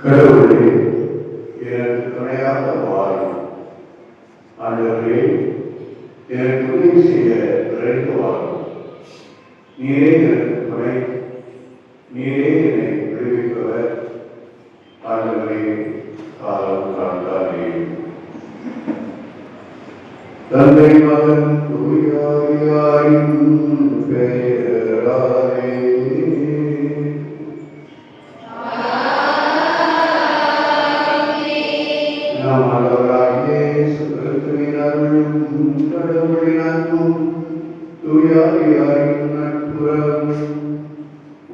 கடவுளே, எனக்கு துணையாக வாரும். ஆண்டவரே, எனக்கு உதவி செய்ய விரைந்து வாரும். நீரே எனக்கு துணை, நீரே என்னை விடுவிப்பவர். ஆண்டவரே, காலம் காண்பாரே. தந்தை மகன் தூயாரின் பெயராலே நம் ஆண்டவராகிய இயேசு கிறிஸ்துவின் அருளும் கடவுளின் அன்பும் தூயாரின் நட்புறவும்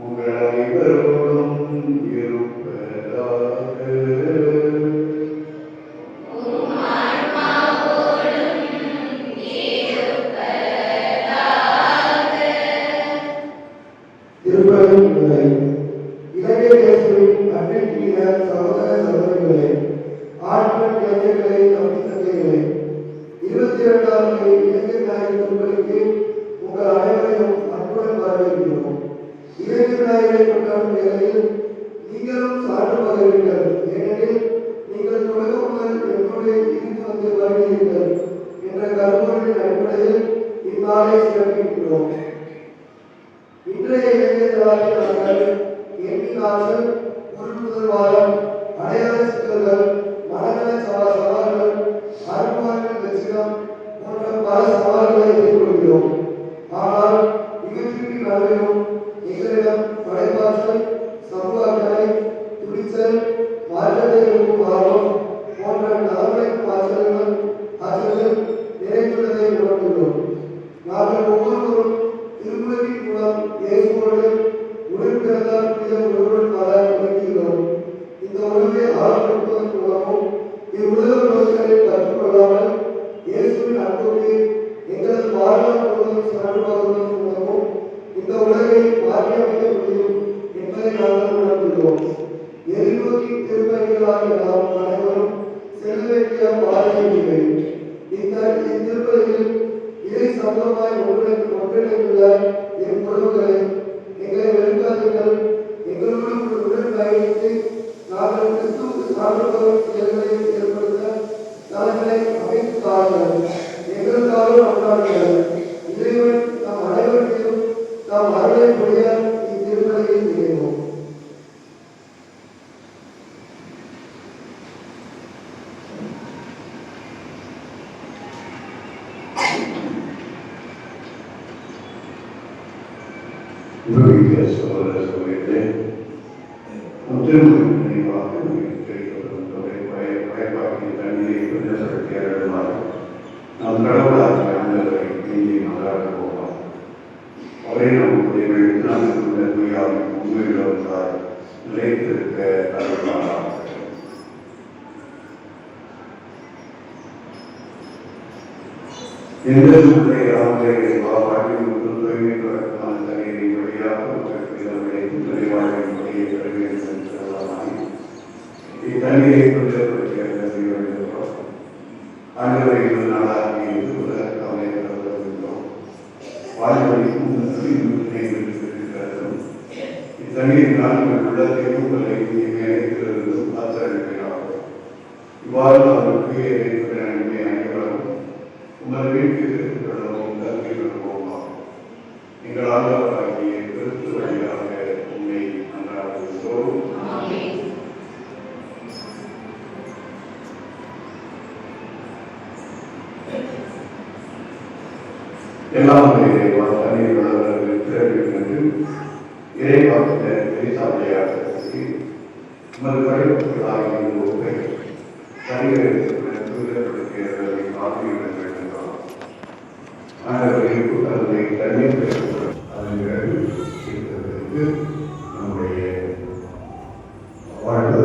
உங்கள் அனைவரோடும் இருப்பதாக. இலங்கை தேசத்தின் அன்பிற்குரிய சகோதர சகோதரிகளே, ஆண்கள் இளைஞர்களே, தம்பி தந்தைகளே, 22ஆம் இலங்கை நாயகர் திருப்பலிக்கு உங்கள் அனைவரையும் அன்புடன் வரவேற்கிறோம். இலங்கை நாயகரை கொண்டாடும் வேளையில் நீங்களும் சான்று பகருங்கள். ஏனெனில் நீங்கள் தொடக்கம் முதல் என்னோடு இருந்து வந்து வருகிறீர்கள் என்ற கருப்பொருளின் அடிப்படையில் இந்நாளை சிறப்பிக்கிறோம். இன்றைய இளைஞர்களாக நாங்கள் எண்ணினார்கள், பொருட்புதல் வாரம், அடையாள சிக்கல்கள், மனநல சவால்கள், அருள்வாழ்வின் வெற்றிடம் போன்ற பல சவால்களை எதிர்கொள்கிறோம். ஆனால் இவற்றிற்கு நடுவிலும் எங்களிடம் படைப்பாற்றல், சமூக அக்கறை, துணிச்சல், மாற்றத்தை விரும்பும் ஆர்வம் போன்ற நலனுக்கும் ஆற்றல்கள் நிறைந்துள்ளதை உணர்ந்துள்ளோம். நாங்கள் ஒவ்வொருவரும் திருமணத்தின் மூலம் இயேசுவோடு உடன்பிறந்தார் ஒருவன் வாழ உணர்கிறோம். இந்த உணவை ஆரம்பிப்பதன் மூலமும் இவ்வுலக பொருட்களில் கற்றுக்கொள்ளாமல் இயேசுவின் அன்புக்கு எங்களது வாழ்நாள் முழுவதும் சான்றுபடுவதன் மூலமும் இந்த உலகை மாற்றியமைக்க முடியும் என்பதை நாங்கள் உணர்ந்துள்ளோம். எதிர்நோக்கி திருப்பணிகளாக நாம் அனைவரும் செல்ல வேண்டிய பாதையை இது இத்திருப்பதில் இறை சமூகமாய் ஒன்றிணைந்துள்ள என் உறவுகளை எங்களை வெறுக்காதீர்கள். எங்களோடு உடன் பயணித்து நாங்கள் கிறிஸ்துவுக்கு சார்ந்தவர்கள் செயல்களை ஏற்படுத்த தலைகளை அமைத்து தாருங்கள். எங்களுக்காக கொண்டாடுங்கள். இறைவன் நாம் அனைவருக்கும் நாம் அருளை பொழிய இத்திருப்பதில் செய்வோம். சகோதர சகோதரிகளே, திருமணம் நினைவாக பயப்பாக்கிய தண்ணீரை கொஞ்சம் செலுத்தியாளர்களாக நாம் கடவுளாக ஆண்டவரை நெஞ்சி மகாராக போகலாம். அவரே நம்முடைய எழுத்தாளர்களுடைய தூயாவின் உண்மையுள்ளவர்களால் நிலைத்திருக்க கடவுளாக எந்த சூழ்நிலை அவர்களை வாழ்வில் மற்றும் தூய்மை தொடர்பான தண்ணீரை வழியாக வாழ்வின் முறையை பெற வேண்டும் என்று இத்தண்ணீரை கொண்டிருப்பதற்கு ஆண்டவரை நாளாகி கவலை வருகின்றோம். வாழ்வழிக்கும் இத்தண்ணீரினால் உங்கள் உள்ளத்தையும் உங்களை இணைத்திருந்தும் காத்தளிக்கிறார்கள். இவ்வாறு அவருக்கு நன்மை அனைவரும் உங்கள் வீட்டுக்கு திருப்பவும் கல்வி பெறுவோமா. எங்கள் ஆண்டவராகிய கிறிஸ்து வழியாக உண்மை நன்றாகிறோம். எல்லாம் தண்ணீர் வளர்வதற்கு திறவிருக்கிறது. இறைவாக்கிய எரிசாலையாக உமது படைப்புகளாகிய ஒன்றை தனியப்படுத்தியவர்களை காப்பிவிட வேண்டும். ஆண்டவரை புத்தகத்தை தண்ணீர் பெறுகிறோம். அதன் பிறகு நம்முடைய வாழ்வு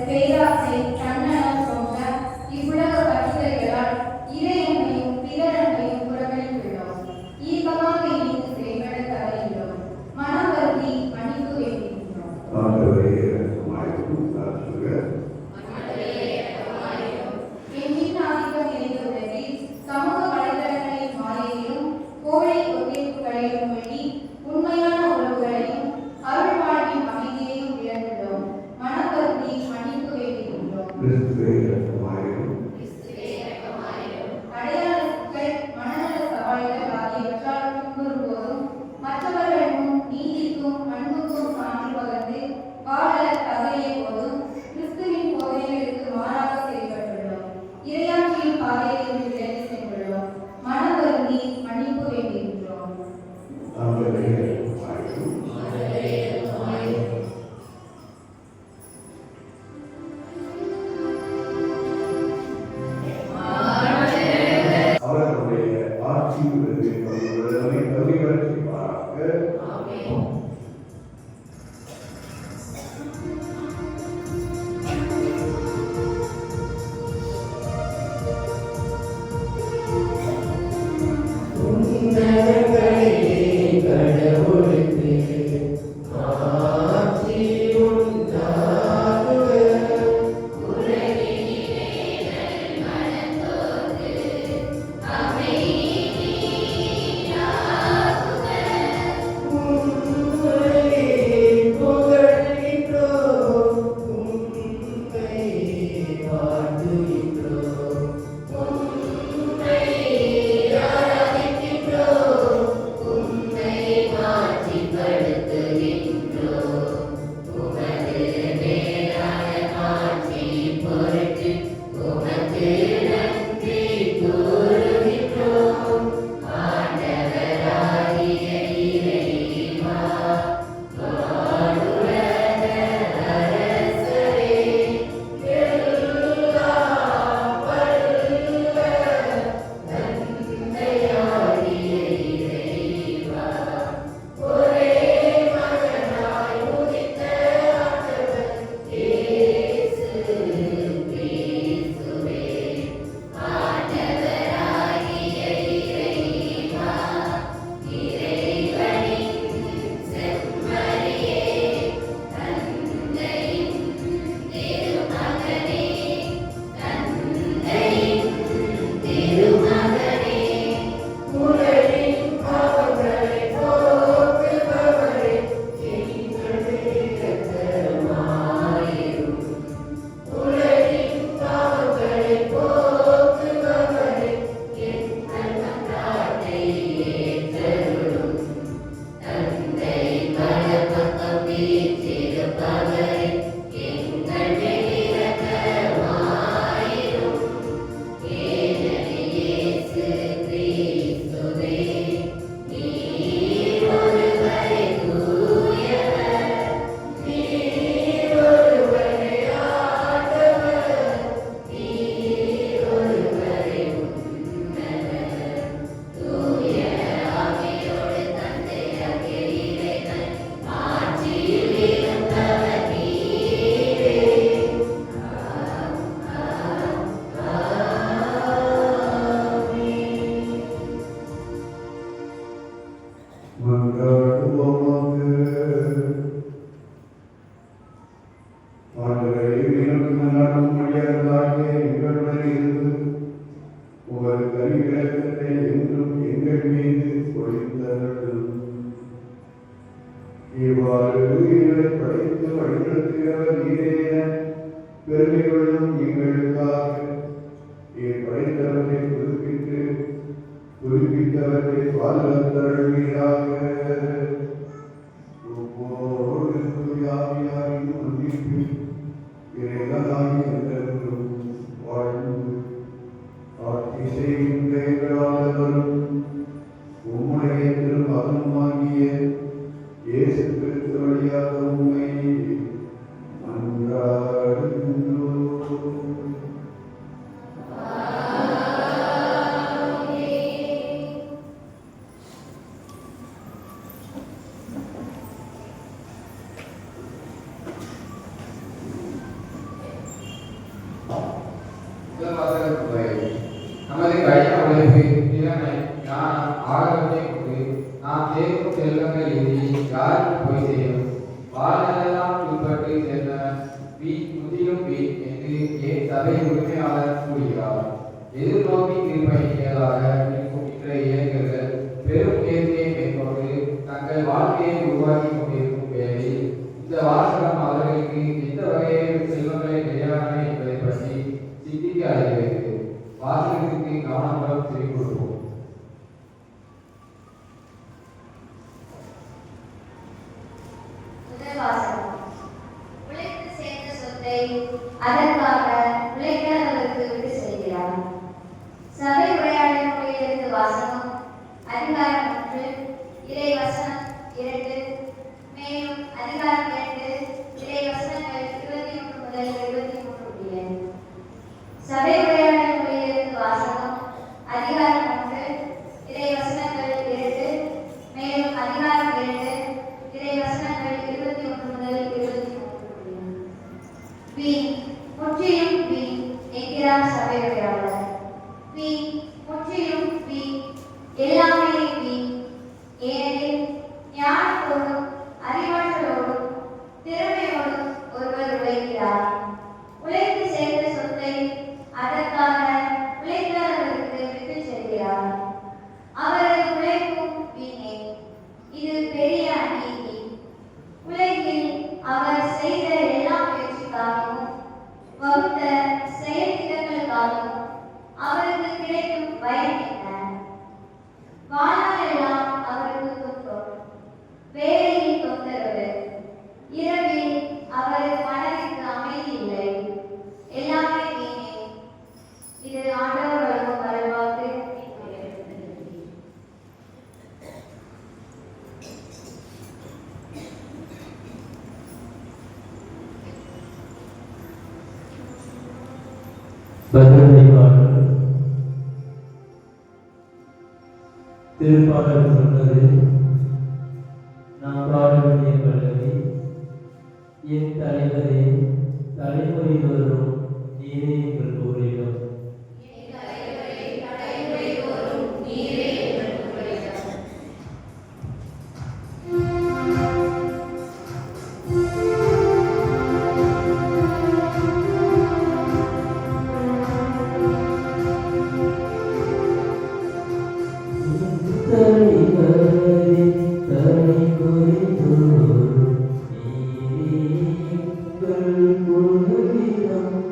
பேராசை தன்னலம் போன்ற இவ்வுலக பற்றுதல்களால் இறையன்மையும் பிறரன்மையும் புறக்கணித்துள்ளோம். ஈகமாக இணைந்து செயல்பட தவறியுள்ளோம். மனம் வருந்தி மன்னிப்பு வேண்டுகின்றோம். என் மீது ஆதிக்கம் நிறைந்துள்ளதில் சமூக வலைதளங்களின் மாயையிலும் கோழை ஒத்திருப்புகளையும் வேண்டி உண்மையான உறவுகளையும் அருள் வாழ்வின் அமைதியையும் இழந்துள்ளோம். மனம் வருந்தி மன்னிப்பு வேண்டுகின்றோம். அடையாள சிக்கல், மனநல சவால்கள் ஆகியவற்றால் துன்புறும் போதும் மற்றவர்கள் முன் நீதிக்கும் அன்புக்கும் சான்று பகர்ந்து வாழ தவறிய போதும் கிறிஸ்துவின் போதனைகளுக்கு மாறாக செயல்பட்டுள்ளோம். இறையாட்சியின் பாதையில் விலகி சென்றுள்ளோம். மனம் வருந்தி மன்னிப்பு வேண்டுகின்றோம். Amen. மன்றாடுவோமாக. ஆண்டவரே, மீண்டும் மன்றாடும்படியாகவே எங்களுடன் இருந்து உமது கரிவிளக்கத்தை என்றும் எங்கள் மீது பொழிந்தருளும். இவ்வாறு எங்களை படைத்து வழிநடத்துகிறவர் நீரே என பெருமை கொள்ளும் எங்களுக்காக படைத்தவற்றை புதுப்பித்தவற்றை பாதுகாத்தருள்வீராக. ஒவ்வொரு தூயாவியாரின் ஒன்றிப்பில் இறைவனாய் என்றென்றும் வாழ்ந்து ஆட்சி செய்கின்ற எங்களாளரும் உம்முடைய திருமகனுமாகிய இயேசு கிறிஸ்து வழியாக உம்மை மன்றாடுகின்றோம். நமது கடின உழைப்பு, திறமை, ஞானம் ஆகியவற்றை கொண்டு நாம் சேர்க்கும் செல்வங்கள் இன்றி யாருக்கு போய் சேரும்? வாழ்நாளெல்லாம் உட்பட்டு செல்வ முதிலும் என்று ஏன் சபை உரிமையாளர் கூறுகிறார்? எதிர்நோக்கி தீர்ப்பளிக்கிறதாக இருக்கும் இன்றைய இளைஞர்கள் பெரும் முயற்சியை மேற்கொண்டு தங்கள் வாழ்க்கையை உருவாக்கி கொண்டிருக்கும் வேளையில் இந்த வாசகம் அவர்களுக்கு எந்த வகையில் செல்வங்களை கிடையாது என்பதை பற்றி சிந்திக்க அழைக்கிறது. வாசகத்திற்கு கவனமுடன் செவி கொடுப்போம். முதல் வாசகம். உழைத்து சேர்ந்த சொத்தை அதற்காக உழைக்காதவர்களுக்கு விட்டு செல்கிறார். சபை உரையாடல் நூலிலிருந்து வாசகம். அதிகாரம் 1, இறை வசனம் 2, மேலும் அதிகாரம் 2, இறை வசனங்கள் 21 முதல் 23 முடிய. சபை உரையாடல் நூலிலிருந்து வாசகம். அதிகாரம் 1, இறை வசனங்கள் 2, மேலும் அதிகாரம் 2, இறை வசனங்கள் 21 முதல் 23 முடிய. வீண், முற்றிலும் வீண் என்கிறார் சபை உரையாடல். வீண், முற்றிலும் வீண், எல்லாமே வீண். ஏனெனில் ஞானத்தோடும் அறிவாற்றலோடும் திறமையோடும் ஒருவர் உழைக்கிறார். உழைத்து சேர்ந்த சொத்தை அதற்காக உழைக்காதவருக்கு விட்டு செல்கிறார். அவரது உழைப்பும் வீணே. இது பெரிய அநீதி. உலகில் அவர் செய்த எல்லா முயற்சிக்காகவும் வகுத்த செயல் திட்டங்களுக்காகவும் அவருக்கு கிடைக்கும் பயன் என்ன? வாழ்நாளெல்லாம் அவருக்கு துன்பம், வேலையில் தொந்தரவு, இரவில் அவரது மனதிற்கு அமைதி இல்லை. எல்லாமே வீணே. இது ஆண்டவர் வழங்கும் அருள்வாக்கு. திருப்பாடல் சொன்னது நாம் பாட வேண்டிய பல்லவி. என் தலைவரே, தலைமுறை தோறும் நீரே எங்கள் கூறிடும். Thank you.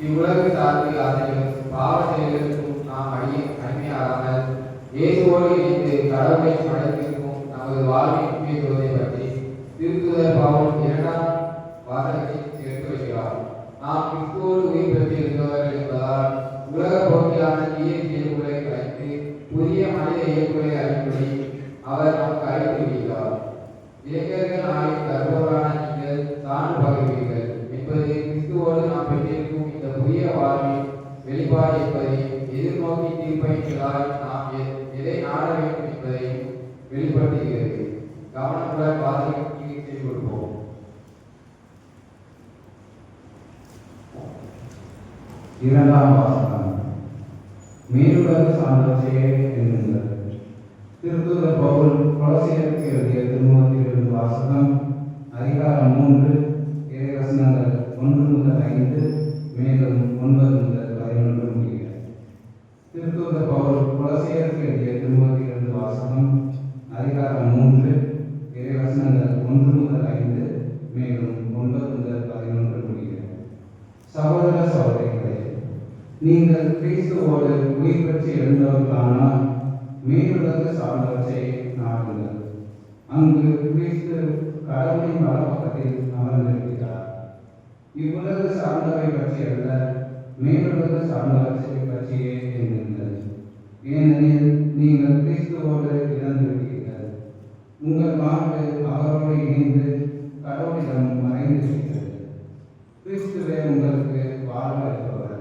இவ்வுலகு சார்பு ஆசைகளும் பாவ செயல்களுக்கும் நாம் அடிமையாகாமல் இயேசுவோடு இணைந்து கடவுளை படைத்திருக்கும் நமது வாழ்வின் முக்கியத்துவத்தை பற்றி திருத்தூதர் பவுல் 2ஆம் வாசகத்தில் எடுத்து வைக்கிறார். நாம் கிறிஸ்துவோடு உயிர் பெற்றிருந்தவர்கள் என்பதால் உலக போக்கியான தீய இயல்புகளை கலைத்து புதிய மனித இயல்புகளை அறிவுறுத்தி அவர் நமக்கு அறிவுறுத்துகிறார். இளைஞர்கள் நாளில் கற்பவரான நீங்கள் சான்று பகிர்வீர்கள் என்பது கிறிஸ்துவோடு நாம் பெற்றிருக்கும் இந்த புதிய வாழ்வின் வெளிப்பாடு என்பதையும் எதிர்நோக்கி தீர்ப்பைகளால் நாம் எதை நாட வேண்டும் என்பதையும் வெளிப்படுத்துகிறது. கவனமுடன் வாசகத்தை செய்து கொடுப்போம். இரண்டாம் வாசகம். மேலுலக சான்றோரையே என்கின்றது. திருத்தூதர் பவுல் கொலோசியருக்கு எழுதிய திருமுகத்திலிருந்து வாசகம். அதிகாரம் 3 இறைவசனங்கள் 1 முதல் 5 மேலும் 9 முதல் 11 முடிய. திருத்தூதர் பவுல் கொலோசியருக்கு எழுதிய திருமுகத்திலிருந்து வாசகம். அதிகாரம் 3 இறைவசனங்கள் 1 முதல் 5 மேலும் 9 முதல் 11 முடிய. சகோதர சகோதரிகளே, நீங்கள் கிறிஸ்துவோடு உயிர் பெற்று எழுந்தவர்களானால் மேலுலக சார்ந்தவற்றை நாடுங்கள். அங்கு கிறிஸ்து கடவுளின் வலப்பக்கத்தில் அமர்ந்திருக்கிறார். இவ்வுலக சார்ந்தவை பற்றி அல்ல, மேலுலக சார்ந்த கட்சியே என்கின்றது. ஏனெனில் நீங்கள் கிறிஸ்துவோடு இறந்துவிட்டீர்கள். உங்கள் வாழ்வு அவரோடு இணைந்து கடவுளிடம் மறைந்திருக்கிறது. கிறிஸ்துவே உங்களுக்கு வாழ்வு அளிப்பவர்.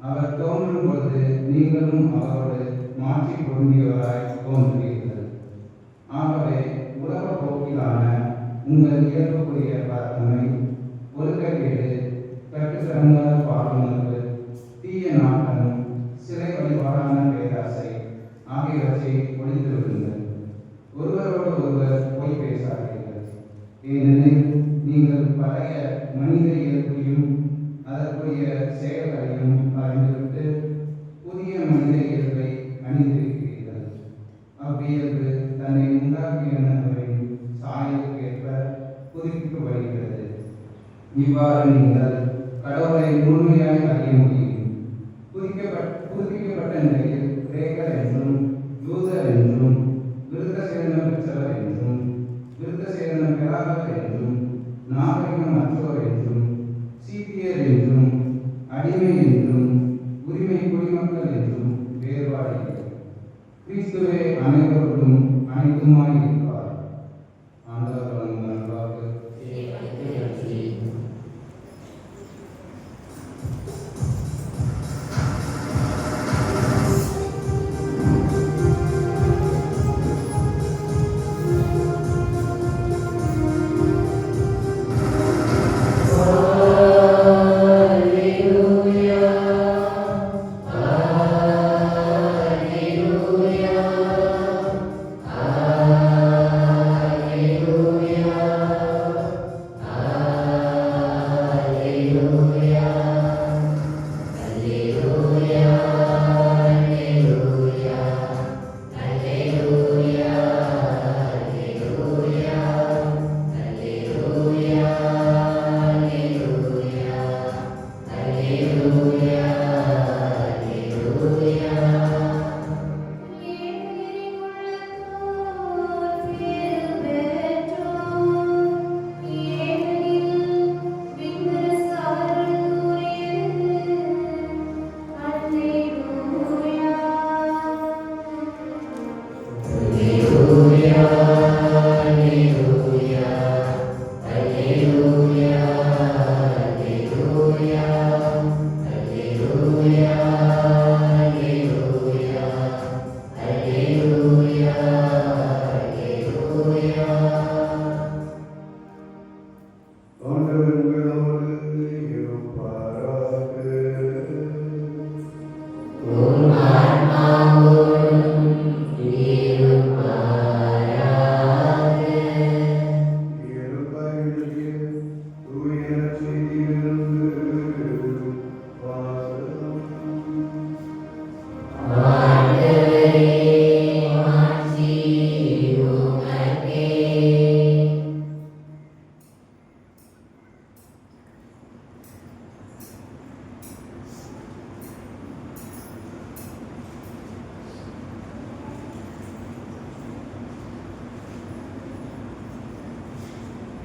அவர் தோன்றும் பொழுது நீங்களும் அவரோடு மாற்றி பொருந்தியவராய் தோன்றுவீர்கள். ஆகவே உலக போக்கிலான உங்கள் இயல்புக்குரிய பிரார்த்தனை, ஒழுக்கக்கேடு, கட்டுச்சடங்காத பாலுணர்வு, தீய நாட்டம், சிலை வழிபாடான பேராசை ஆகியவற்றை ஒழித்து விடுங்கள். ஒருவரோடு ஒருவர் பொய் பேசாதீர்கள். ஏனெனில் நீங்கள் பழைய மனித இயல்பையும் அதற்குரிய செயல்களையும் அறிந்துவிட்டு புதிய மனித இயல்பை அணிந்திருக்கிறீர்கள். அவ்வியல்பு தன்னை உண்டாக்கியவரின் சாயலுக்கேற்ப புதுப்பிக்கப்படுகிறது. இவ்வாறு நீங்கள் கடவுளை முழுமையாய் அறிய முடியும். புதுப்பிக்கப்பட்ட நிலையில் கிரேக்கர் என்றும் யூதர் என்றும் விருத்த சேதனம் பெற்றவர் என்றும் விருத்த சேதனம் பெறாதவர் என்றும் நாகரிகம் அற்றோர் என்றும் சீக்கியர் என்றும் அடிமை என்றும் உரிமை குடிமக்கள் என்றும் வேறுபாடு இல்லை. கிறிஸ்துவே அனைவருக்கும் அனைத்துமாய் இருப்பார். ஆண்டவர் வழங்கும் நல்வாக்கு.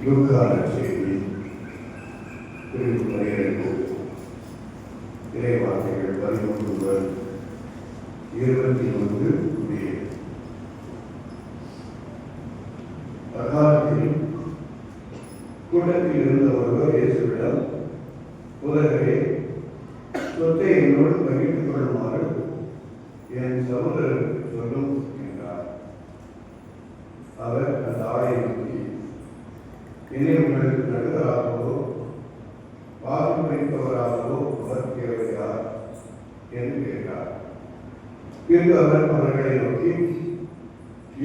லூக்கான செய்தி பிரிவு 12 இறைவார்த்தைகள் 13 முதல் 21 முடிய. அக்காலத்தில் கூட்டத்தில் இருந்த ஒருவர் இயேசுவிடம், "போதகரே, சொத்தை என்னோடு பகிர்ந்து கொள்ளுமாறு என் சகோதரருக்கு சொல்லும்" என்றார். அவர் அந்த ஆளை நோக்கி, "என்னை உங்களுக்கு நடுவராகவோ வாக்கு வைப்பவராகவோ அவர் தேவையார்?" என்று கேட்டார். பிறகு அவர் அவர்களை நோக்கி,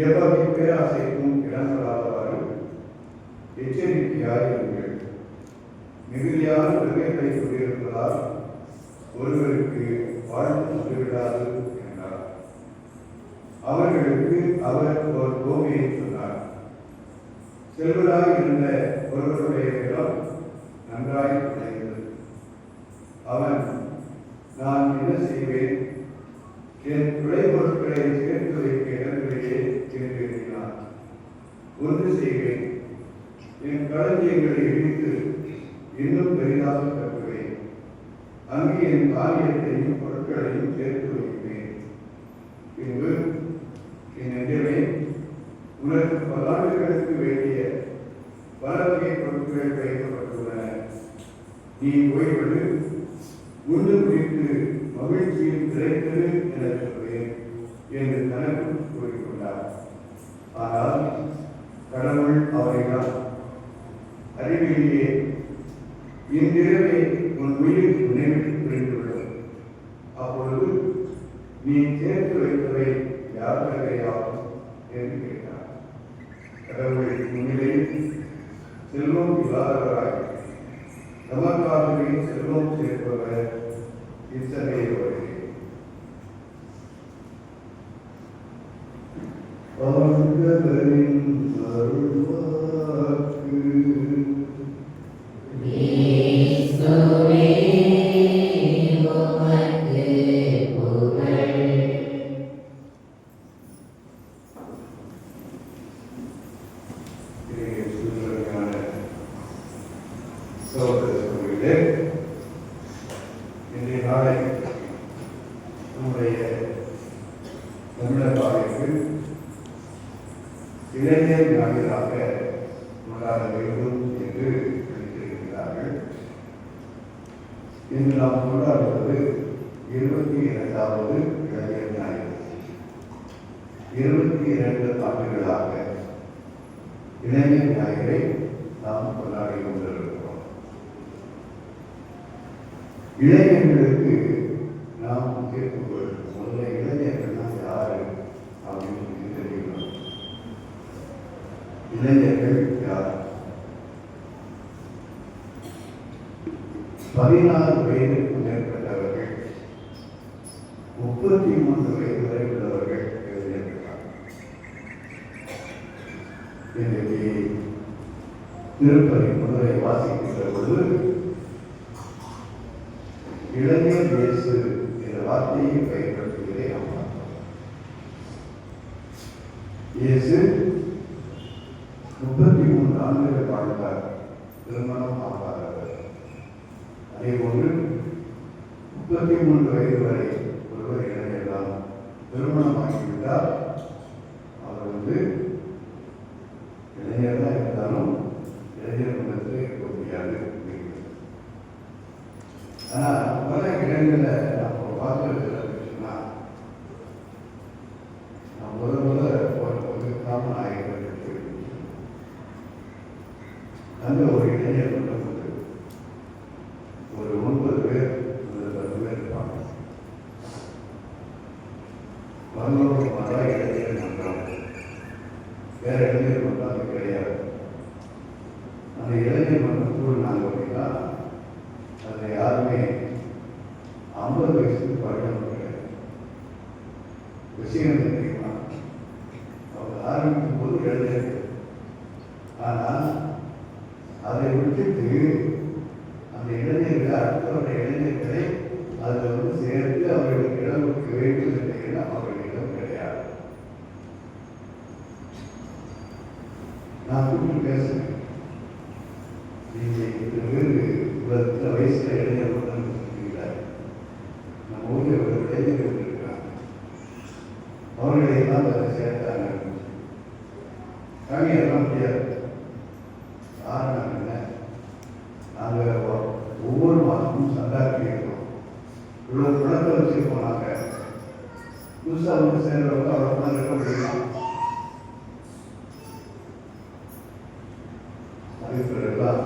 "எவ்வகை பேராசைக்கும் இடம்பெறாதவாறு எச்சரிக்கையாய் இருங்கள். மிகுதியான நகைகளை கொண்டிருப்பதால் ஒருவருக்கு வாழ்த்து சொல்லிவிடாது" என்றார். அவர்களுக்கு அவர் ஒரு கோவையை சொன்னார். செல்வராய் இருந்த ஒருவருடைய இடம் நன்றாய் விளைந்தது. அவன், "நான் என்ன செய்வேன்? என் விளைபொருட்களை சேர்த்து வைக்க இடங்களிலே என்று எண்ணினான். ஒன்று செய்வேன், என் களஞ்சியங்களை இடித்து இன்னும் பெரிதாக கட்டுவேன். அங்கே என் காரியத்தையும் பொருட்களையும் சேர்த்து வைப்பேன். பின்பு என் நெஞ்சமே, உனக்கு பல்லாண்டுகளுக்கு வேண்டிய பல வகை பொருட்கள் வைக்கப்பட்டுள்ளன. நீ ஓய்வது உண்டு முடித்து மகிழ்ச்சியில் கிடைத்தது என சொல்வேன் என்று தனக்கு கூறிக்கொண்டார். ஆனால் கடவுள் அவரிடம், அறிவிலேயே இன்றிரவே உன் உயிர் நினைவில் புரிந்துள்ளது. அப்பொழுது நீ சேர்த்து வைத்தவை யார் வகையாகும் என்று கேட்டார். கடவுள் முன்னிலையில் செல்வம் இல்லாதவராய் நமக்காகவே செல்வம் சேர்ப்பவர் இத்தகையவரே. ஆண்டவரின் அருள்வாக்கு. இன்றைய நாளை நம்முடைய தமிழர் பாதைக்கு இளைஞர் நாளிலாக கொண்டாட வேண்டும் என்று நினைத்திருக்கிறார்கள். இன்று நாம் கொண்டாடுவது 22வது இளைஞர் ஞாயிறு. 22 ஆண்டுகளாக இளைஞர் ஞாயிறை நாம் கொண்டாடி கொண்டிருக்கிறோம். இளைஞர்களுக்கு நாம் முக்கியத்துவம் கொடுக்கிறோம். முதல்ல இளைஞர்கள்னா யாரு அப்படின்னு தெரியும். இளைஞர்கள் யார்? 16 வயதுக்கு மேற்பட்டவர்கள், 33 வயது வரை உள்ளவர்கள் இளைஞர்கள். இன்றைக்கு திருப்பதி முதலை வாசிக்கின்ற பொழுது இளைஞர் இயேசு என்ற வார்த்தையை பயன்படுத்துவதை நாம் பார்த்தோம். இயேசு 33 ஆண்டுகள் வாழ்ந்தார், திருமணம் ஆகாதவர். அதே போன்று 33 வயது வரை ஒருவர் இளைஞர்தான். திருமணம் ஆகிவிட்டால் அவர் இளைஞர் தான் இருந்தாலும் இளைஞர் மன்றத்தில் இருக்க முடியாது. ஆனால் பல இடங்களில் நம்ம பார்க்கறது சொன்னா, நான் முதல்ல காமநாயகர் அந்த ஒரு இளைஞர் மன்றம் ஒரு 9 பேர் 10 பேர் இருப்பாங்க. 11 மாதம் இளைஞர் மன்றம், வேற இளைஞர் மன்றம் அது கிடையாது. அந்த இளைஞர் மன்றத்துக்குள் நாங்கள் அப்படின்னா அதில் யாருமே 50 வயசுக்கு பழக்கம் கிடையாது. விஷயம் தெரியுமா? அவங்க ஆரம்பிக்கும் போது இளைஞர்கள். ஆனால் அதை விட்டுட்டு அந்த இளைஞர்களை அடுத்தவருடைய இளைஞர்களை அதில் சேர்த்து அவர்களுக்கு இடம் கொடுக்க வேண்டும் என்ற எண்ணம் அவர்களிடம் கிடையாது. நான் கூப்பிட்டு பேசுகிறேன், நீங்கள் இந்த வயசுல இளைஞர் மட்டும் இருக்கிறார். நம்ம ஊரில் ஒரு இளைஞர்கள் இருக்கிறாங்க, அவர்களை எல்லாம் அதை சேர்த்தாங்க. அதெல்லாம் முடியாது. காரணம் என்ன? நாங்கள் ஒவ்வொரு மாதமும் சந்தாக்கி இருக்கோம். இவ்வளவு பணத்தை வச்சுருக்கோம். நாங்கள் புதுசாக சேர்ந்தவங்க அவ்வளோ பணம் இருக்க முடியுமா? அதுக்கெல்லாம்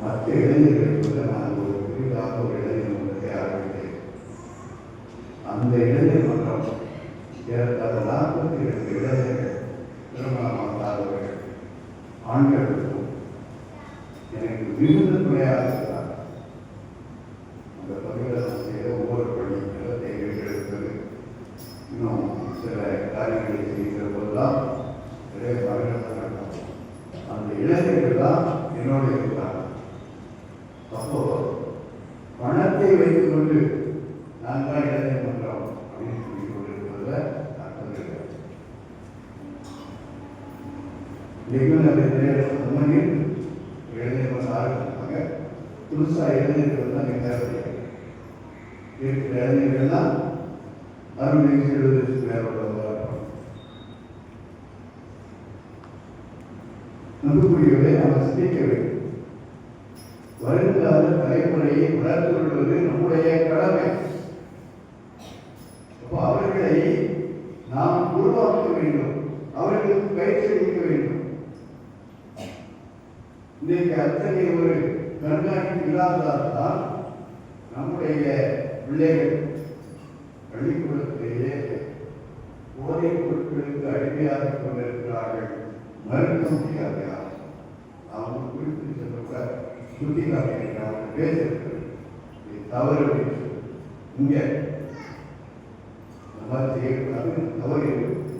மற்ற இளைஞர்களுக்கு நான் ஒரு புதிதாக ஒரு இளைஞர் மன்றத்தை ஆரம்பித்தேன். அந்த இளைஞர் மன்றம் ஏறத்தாழ 42 இளைஞர்கள் திருமணமாகாதவர்கள் ஆண்களுக்கும் எனக்கு மிகுந்த துணையாக இருக்கிறார். அந்த பகுதியில் செய்த ஒவ்வொரு பணி நிலத்தை எடுப்பது, இன்னும் சில காரியங்களை செய்கிற போதுதான் நிறைய பகிர்ந்து நடக்கும். அந்த இளைஞர்கள் தான் என்னோடு இருக்கிறாங்க. அப்போ பணத்தை வைத்துக் கொண்டு நான் தான் இளைஞர் மன்றம் அப்படின்னு சொல்லிக் கொண்டிருப்பதில் அர்த்தம் இருக்கிறது. உண்மையில் இளைஞர்கள் ஆரம்பிப்பாங்க. புதுசாக இளைஞர்கள் தான் தேவைப்படுகிறாங்க. இருக்கிற இளைஞர்கள்லாம் அருள்மிகு 70 மேலோட நம்பக்கூடியவரை நாம் சிந்திக்க வேண்டும். வருங்கால தலைமுறையை வளர்த்து கொள்வது நம்முடைய கடமை. அப்போ அவர்களை நாம் உருவாக்க வேண்டும், அவர்களுக்கு பயிற்சி அளிக்க வேண்டும். இன்றைக்கு அத்தகைய ஒரு கண்காணிப்பு இல்லாததால் நம்முடைய பிள்ளைகள் பள்ளிக்கூடத்திலேயே போதைப் பொருட்களுக்கு அடிமையாக கொண்டிருக்கிறார்கள். மறுக்க முடியாது. அவங்க குறித்து சொல்ல சுட்டி காட்டியிருக்கிறாங்க, பேசியிருக்கிறது தவறு. இங்கே நம்ம செய்யக்கூடாது, தவறு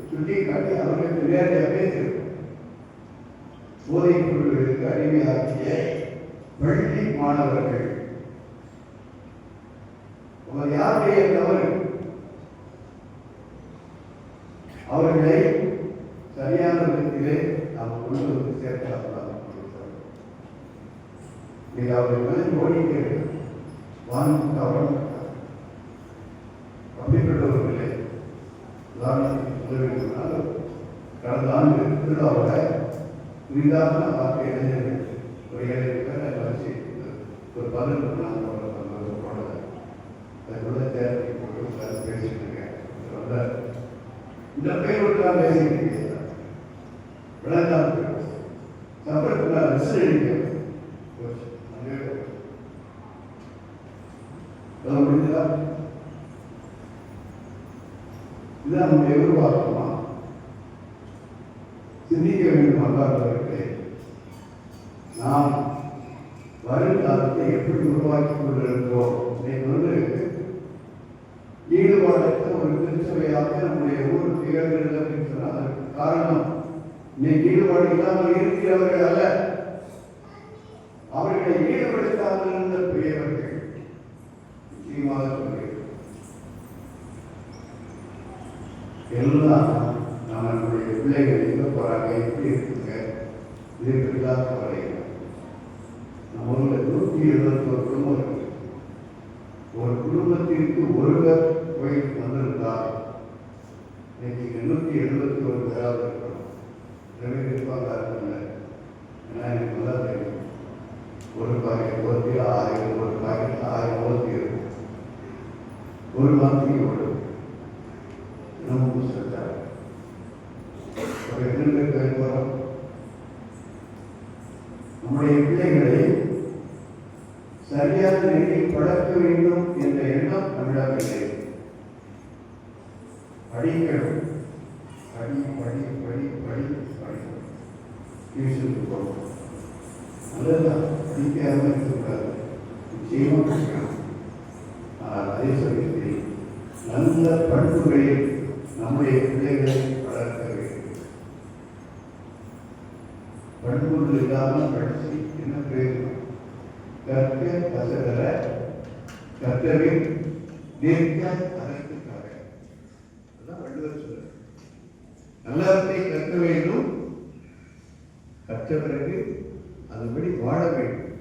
சுட்டி காட்டி அவர்களுக்கு நேரடியாக பேசியிருக்கிறோம். போதைப் பொருட்களுக்கு அடிமையாக்கிய பள்ளி மாணவர்கள் அவர் யாருடைய தவறு? அவர்களை சரியான விதத்திலே நாம் கொண்டு வந்து சேர்க்கலாம். அவர்கள் ஓடிக்கை வாங்க அப்படிப்பட்டவர்களே உதாரணத்துக்கு சொல்ல வேண்டுமானால் கடந்த ஆண்டு திருவிழாவில் புதிதாக பார்க்க இளைஞர்கள் ஒரு 7 பேர் வச்சு ஒரு 11 நாள் போனது அதோட தேர்தலை போட்டு பேசிட்டு இருக்கேன். இந்த பேரோடு தான் பேசிட்டு இருக்கேன். விளையாட்டு சம்பளத்தில் ரிசல்ட் அடிக்க முடிஞ்சதா? இதுதான் நம்முடைய எதிர்பார்க்குமா? சிந்திக்க வேண்டும். அல்லாதவர்களே, நாம் வருங்காலத்தை எப்படி உருவாக்கி கொண்டிருக்கிறோம்? ஈடுபாடற்ற ஒரு திருச்சபையாக நம்முடைய ஊர் திகழ்கிறது அப்படின்னு சொன்னால் அதற்கு காரணம் இன்னைக்கு ஈடுபாடு இல்லாமல் இருக்கிறவர்கள் அல்ல, அவர்களை ஈடுபடுத்தாமல் இருந்த பெரியவர்கள். நிச்சயமாக சொல்கிறேன், எல்லாம் நம்மளுடைய பிள்ளைகள் எங்க போறாங்க, எப்படி இருக்குங்க, இதுக்கெல்லாம் கவலைகள். நம்ம ஊரில் 171 குடும்பம் இருக்கு. ஒரு குடும்பத்திற்கு ஒருவர் கோயிலுக்கு வந்திருந்தால் இன்னைக்கு 871 பேராக இருக்கணும். இருப்பாங்க இருக்குல்ல, ஏன்னா எனக்கு நல்லா தெரியும். ஒரு பாக்கெட் ஓத்தி 1000, ஒரு பாக்கெட் 1000 ஓத்தி இருக்கும். ஒரு மாதத்துக்கு ஓடும். நமக்கு சொல்றாங்க ஒரு 2 பேர் போகிறோம். நம்முடைய பிள்ளைகளை சரியான நிலையில் பழக்க வேண்டும் என்ற எண்ணம் நம்மிடம் இல்லை. படிக்கணும், படி படி படி படி படிக்கணும். டியூஷனுக்கு போகணும், நல்லதான். படிக்காமல் இருக்கக்கூடாது, நிச்சயமாக படிக்கணும். ஆனால் அதே சமயத்தில் நல்ல பண்புகளில் நம்முடைய பிள்ளைகளை வளர்க்க வேண்டும். பண்புகள் இல்லாமல் படித்து என்ன பிரயோஜனம்? கற்க கசகர கற்றவின் நிற்க அதற்காக அதான் வள்ளுவர் சொல்ற. நல்லவற்றை கற்க வேண்டும், கற்ற பிறகு அதுபடி வாழ வேண்டும்.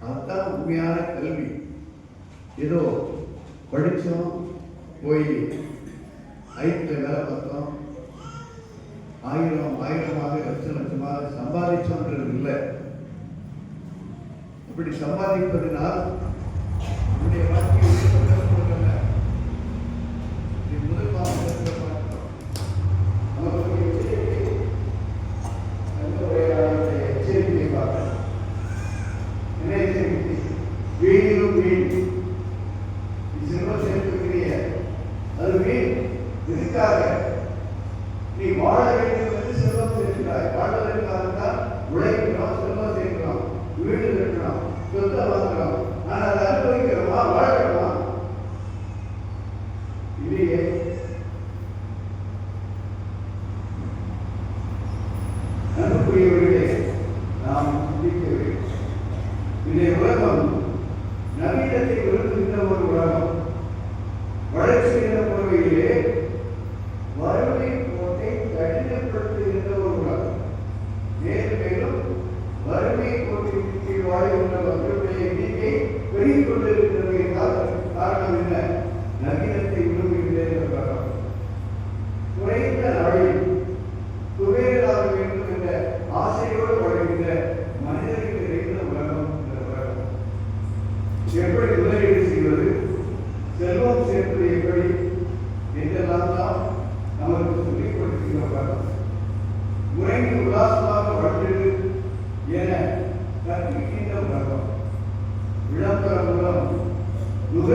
அதுதான் உண்மையான கல்வி. ஏதோ படித்தோம், போய் ஐட்டில் வேலை பார்த்தோம், 1000 லட்சமாக சம்பாதிச்சோன்றது இல்லை. இப்படி சம்பாதிப்பதனால் நம்முடைய வாழ்க்கையை முதல் பாகத்தில் பார்க்கிறோம். நமக்கு எச்சரிக்கை பார்க்கிறோம். என்ன எச்சரிக்கை? வீணிலும் வீண், நீ செல்வம் சேர்த்துக்கிறிய, அது வீண். இதுக்காக நீ வாழ வேண்டும் என்று செல்வம் சேர்க்கிறாய். வாழ்வதற்காக தான் உழைக்கிறோம், செல்வம் சேர்க்கிறோம், வீடு கட்டுறோம், சொத்தை வாங்குறோம். ஆனால் அதை அனுபவிக்கிறோமா, வாழ்கிறோமா? இல்லையே. அன்புக்குரியவர்களே, நாம் சிந்திக்க வேண்டும். இன்றைய உலகம் நவீனத்தை விரும்புகின்ற ஒரு உலகம். வளர்ச்சி என்ற முறையிலே வறுமை கோட்டை கடினப்படுத்துகின்ற ஒரு உலகம். மேலும் மேலும் வறுமை கோட்டிற்கு கீழ் வாழ்கின்ற மக்களுடைய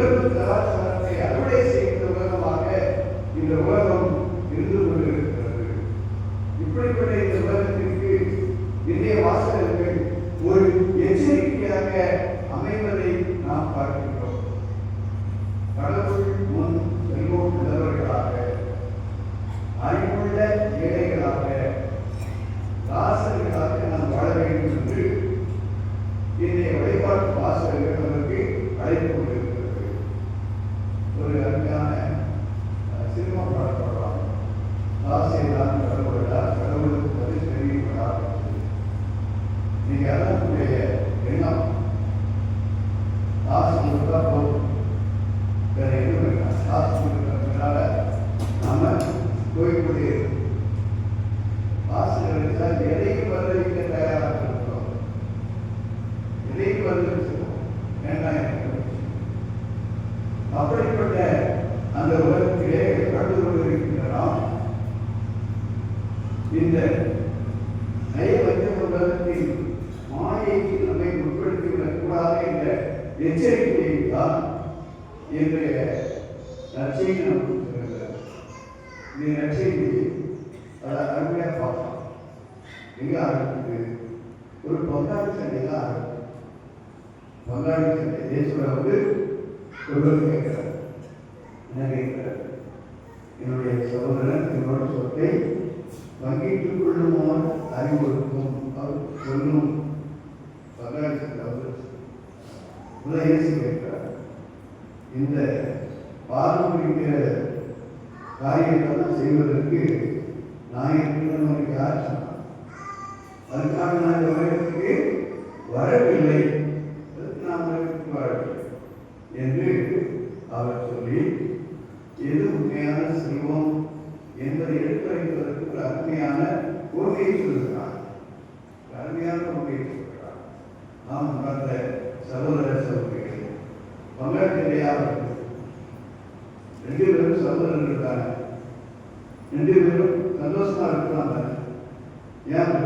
உலக கலாச்சாரத்தை அறுவடை செய்கிற உலகமாக இந்த உலகம் இருந்து கொண்டிருக்கிறது. இப்படிப்பட்ட இந்த உலகத்திற்கு இன்றைய வாசகர்கள் ஒரு எச்சரிக்கையாக அமைவதை நாம் பார்க்கிறோம். கடவுள் முன் செல்வம் உள்ளவர்களாக, அறிவுள்ள ஏழைகளாக, ராசர்களாக நாம் வாழ வேண்டும் என்று இன்றைய வழிபாட்டு வாசகர்கள் நமக்கு அழைப்பு கொண்டிருக்கிறது. ஒரு அருமையான சினிமா பாடப்படலாம். ஆசைதான் கடவுளா, கடவுளுக்கு பதில் தெரிவிப்பதா. நீங்க அதனுடைய எண்ணம் காசு கொடுத்தா போதும், வேற எதுவும் வேண்டாம். காசு கொடுக்கறதுனால நாம போய்கொண்டே காசு கிடைச்சா எதையும் வரவிக்க தயாராக இருக்கிறோம். எதையும் வரவிச்சிருக்கோம் வேண்டாம் எனக்கு. அப்படிப்பட்ட அந்த உலகத்திலே கடந்து கொண்டிருக்கின்றோம். இந்த நயவஞ்ச உலகத்தில் மாயைக்கு நம்மை உட்படுத்திவிடக் கூடாது என்ற எச்சரிக்கையை தான் இன்றைய நற்செய்தி நமக்கு சொல்கிறது. இந்த நற்செய்தி அதை அருமையாக பார்க்கலாம். எங்கே ஆரம்பிக்குது? ஒரு பங்காளி சண்டையில் ஆரம்பிக்கும். பங்காளி சண்டை இயேசுவை ஒருவர் கேட்கிறார். என்ன கேட்கிறார்? என்னுடைய சகோதரன் என்னோட சொத்தை பங்கிட்டுக் கொள்ளுமாறு அறிவுறுத்தும் அவர் சொல்லும். பங்காளி சண்டை அவர் இயேசு கேட்கிறார். இந்த பாரம்பரிய காரியத்தெல்லாம் செய்வதற்கு நான் இருக்கிறேன் யார் சொன்னார்? அதுக்காக நான் இந்த உலகத்துக்கு வரவில்லை, நான் உலகத்துக்கு வரவில்லை என்று அவர் சொல்லி எது உண்மையான செல்வம் என்பதை எடுத்துரைப்பதற்கு ஒரு அருமையான உண்மையை சொல்கிறார். அருமையான உண்மையை சொல்கிறார். நாம் அந்த சகோதர சகோதரிகள் பங்காளியாக ரெண்டு பேரும் சகோதரர்கள் இருக்காங்க. ரெண்டு பேரும் சந்தோஷமா இருக்கலாம். ஏன்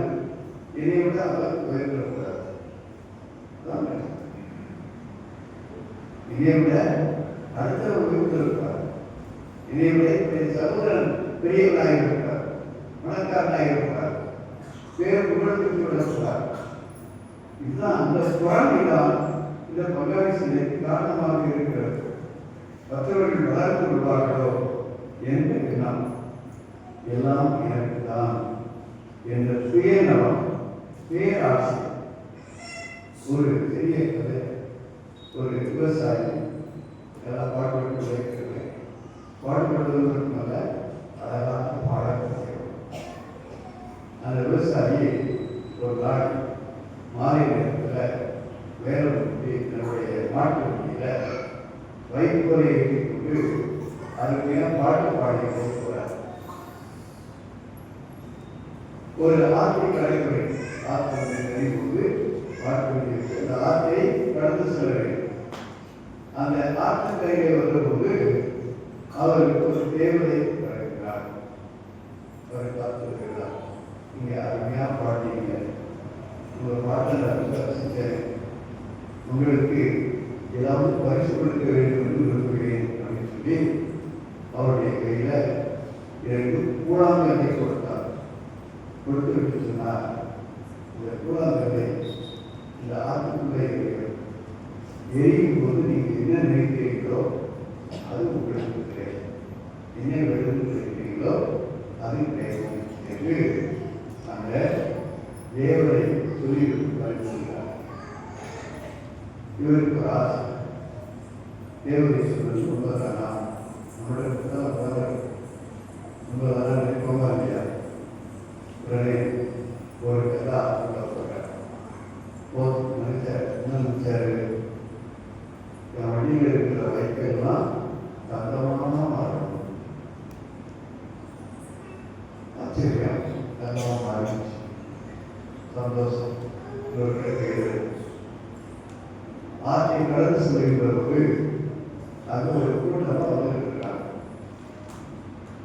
என்னை விட அவர் உயர்த்தக்கூடாது, என்னை விட அடுத்த உயர்த்த இருப்பார். என்னை விட என் சகோதரன் பெரியவனாக இருப்பார், பணக்காரனாக இருப்பார், பேர் புகழ்ச்சி விடக்கூடாது. இதுதான் அந்த குழந்தைதான் இந்த பங்காளி சண்டைக்கு காரணமாக இருக்கிறது. மற்றவர்கள் வளர்ந்து கொள்வார்களோ என்று எண்ணம், எல்லாம் எனக்கு தான் என்ற சுயநலம், பேராசை. ஒரு பெரிய கதை. ஒரு விவசாயி எல்லாம் பாடுபட்டு பாடுபடுவதற்குமல்ல அழகான பாடல். அந்த விவசாயி ஒரு நாள் மாலை நேரத்தில் வேலை தன்னுடைய மாட்டு வண்டியில் வைக்கோலை ஏற்றிக்கொண்டு அதுக்கு பாட்டு பாடி போகிறார். ஒரு ஆற்றை கடைமுறை ஆற்று போது பாட்டு வண்டி அந்த ஆற்றை கடந்து செல்ல வேண்டும். அந்த ஆற்று கையை வந்தபோது அவருக்கு ஒரு தேவதை கிடைக்கிறார். அவரை பார்த்துருக்கிறார். நீங்க அருமையா பாட்டீங்க, உங்க பாட்டை நான் ரசித்தேன், உங்களுக்கு ஏதாவது பரிசு கொடுக்க வேண்டும் என்று விரும்புகிறேன் அப்படின்னு சொல்லி அவருடைய கையில 2 கூழாங்கல்லை கொடுத்தார். கொடுத்து விட்டு சொன்னார், இந்த கூழாங்கல்லை இந்த ஆற்றுக்குள்ளே எரியும் போது நீங்க என்ன நினைக்கிறீங்களோ அது உங்களுக்கு கிடைக்கும், என்ன வேண்டும் நினைக்கிறீங்களோ அது கிடைக்கும் என்று அந்த தேவரை சொல்லி சொல்கிறார். இவருக்கு ஒரு ஆசை, தேவதை சொல்வது உண்மைதானா, நம்மளுடைய உண்மைதானா நினைப்போமா இல்லையா? உடனே ஒரு கதா சொல்ல நினைச்சார். என்ன நினைச்சாரு? என் வண்டியில் இருக்கிற வைக்கெல்லாம் தங்கமான மாறணும். ஆச்சரியம், தங்கமாக மாறிடுச்சு. சந்தோஷம். ஆற்றை கடந்து செல்கின்றபோது அங்கே ஒரு கூட்டமாக வந்துருக்கிறாங்க.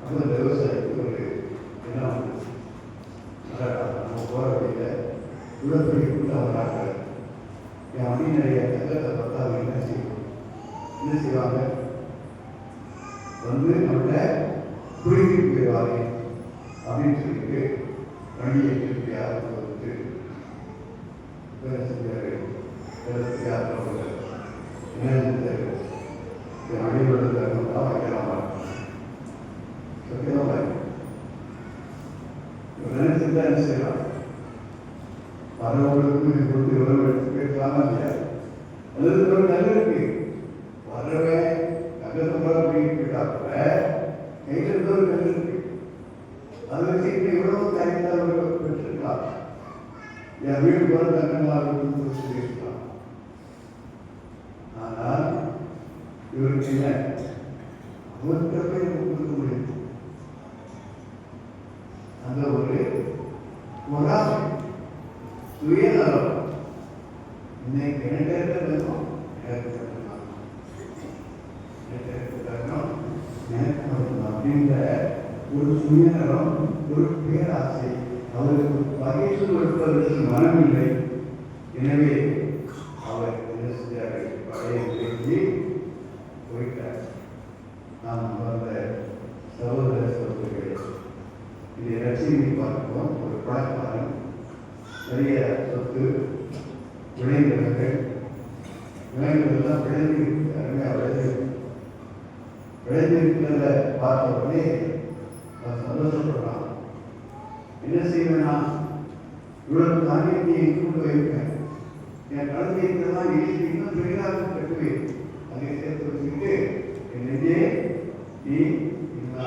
அந்த விவசாயிக்கு ஒரு என்ன வந்து நம்ம போகிற வழியில் இவ்வளோ பெரிய கூட்டம் வராங்க, என் வண்டி நிறைய தங்கத்தை பார்த்தா என்ன செய்யும், என்ன செய்வாங்க? வந்து நம்மளை குளிக்க போயிடுவாங்க அப்படின்னு சொல்லிட்டு வண்டியை திருப்பி ஆரம்பித்து என்ன செஞ்சாரு? என்ன செஞ்சாரு? அடியோட தரணும் தான் வைக்கலாமா? வைக்கலாமா? நினைச்சிருந்தா என்ன செய்யலாம்? வரவங்களுக்கு இது கொடுத்து எவ்வளவு எடுத்து பேசலாமா இல்லையா? அது ஒரு நல்ல இருக்கு. வரவன் நகரமாக போயிட்டா கூட கையில் இருந்த ஒரு நல்ல இருக்கு. அதை வச்சுக்கிட்டு எவ்வளவு தனித்தான் பெற்றிருக்கலாம். என் வீடு போல தங்கமாக சொல்லியிருக்கலாம். ஆனால் இவருக்கு என்ன? அவர்கிட்ட போய் கொடுக்க முடியும். அந்த ஒரு பொறாமை, சுயநலம். இன்னைக்கு எனக்கு வேணும், எனக்கு தரணும், எனக்கு அப்படின்ற ஒரு சுயநலம், ஒரு பேராசை, அவருக்கு பகைத்து கொடுப்பதற்கு மனமில்லை. எனவே அவர் என்ன செஞ்சாரு? பழைய பேசி போயிட்டார். நாம் வந்த சகோதர சகோதரிகளே, இதை ரட்சியை பார்க்கிறோம். ஒரு பணக்காரன் நிறைய சொத்து, விளைநிலங்கள் விளைநிலங்கள்லாம் விளைஞ்சிருக்கு, அருமையாக விளைஞ்சிருக்கிறத பார்த்த உடனே அவன் சந்தோஷப்படுறான். என்ன செய்வேனா? இவ்வளவு தானியத்தை கொண்டு வைப்பேன், என் குழந்தைக்கெல்லாம் இன்னும் தொழிலாக கட்டுவேன், அதை சேர்த்து வச்சுக்கிட்டு என் நெஞ்சே நீ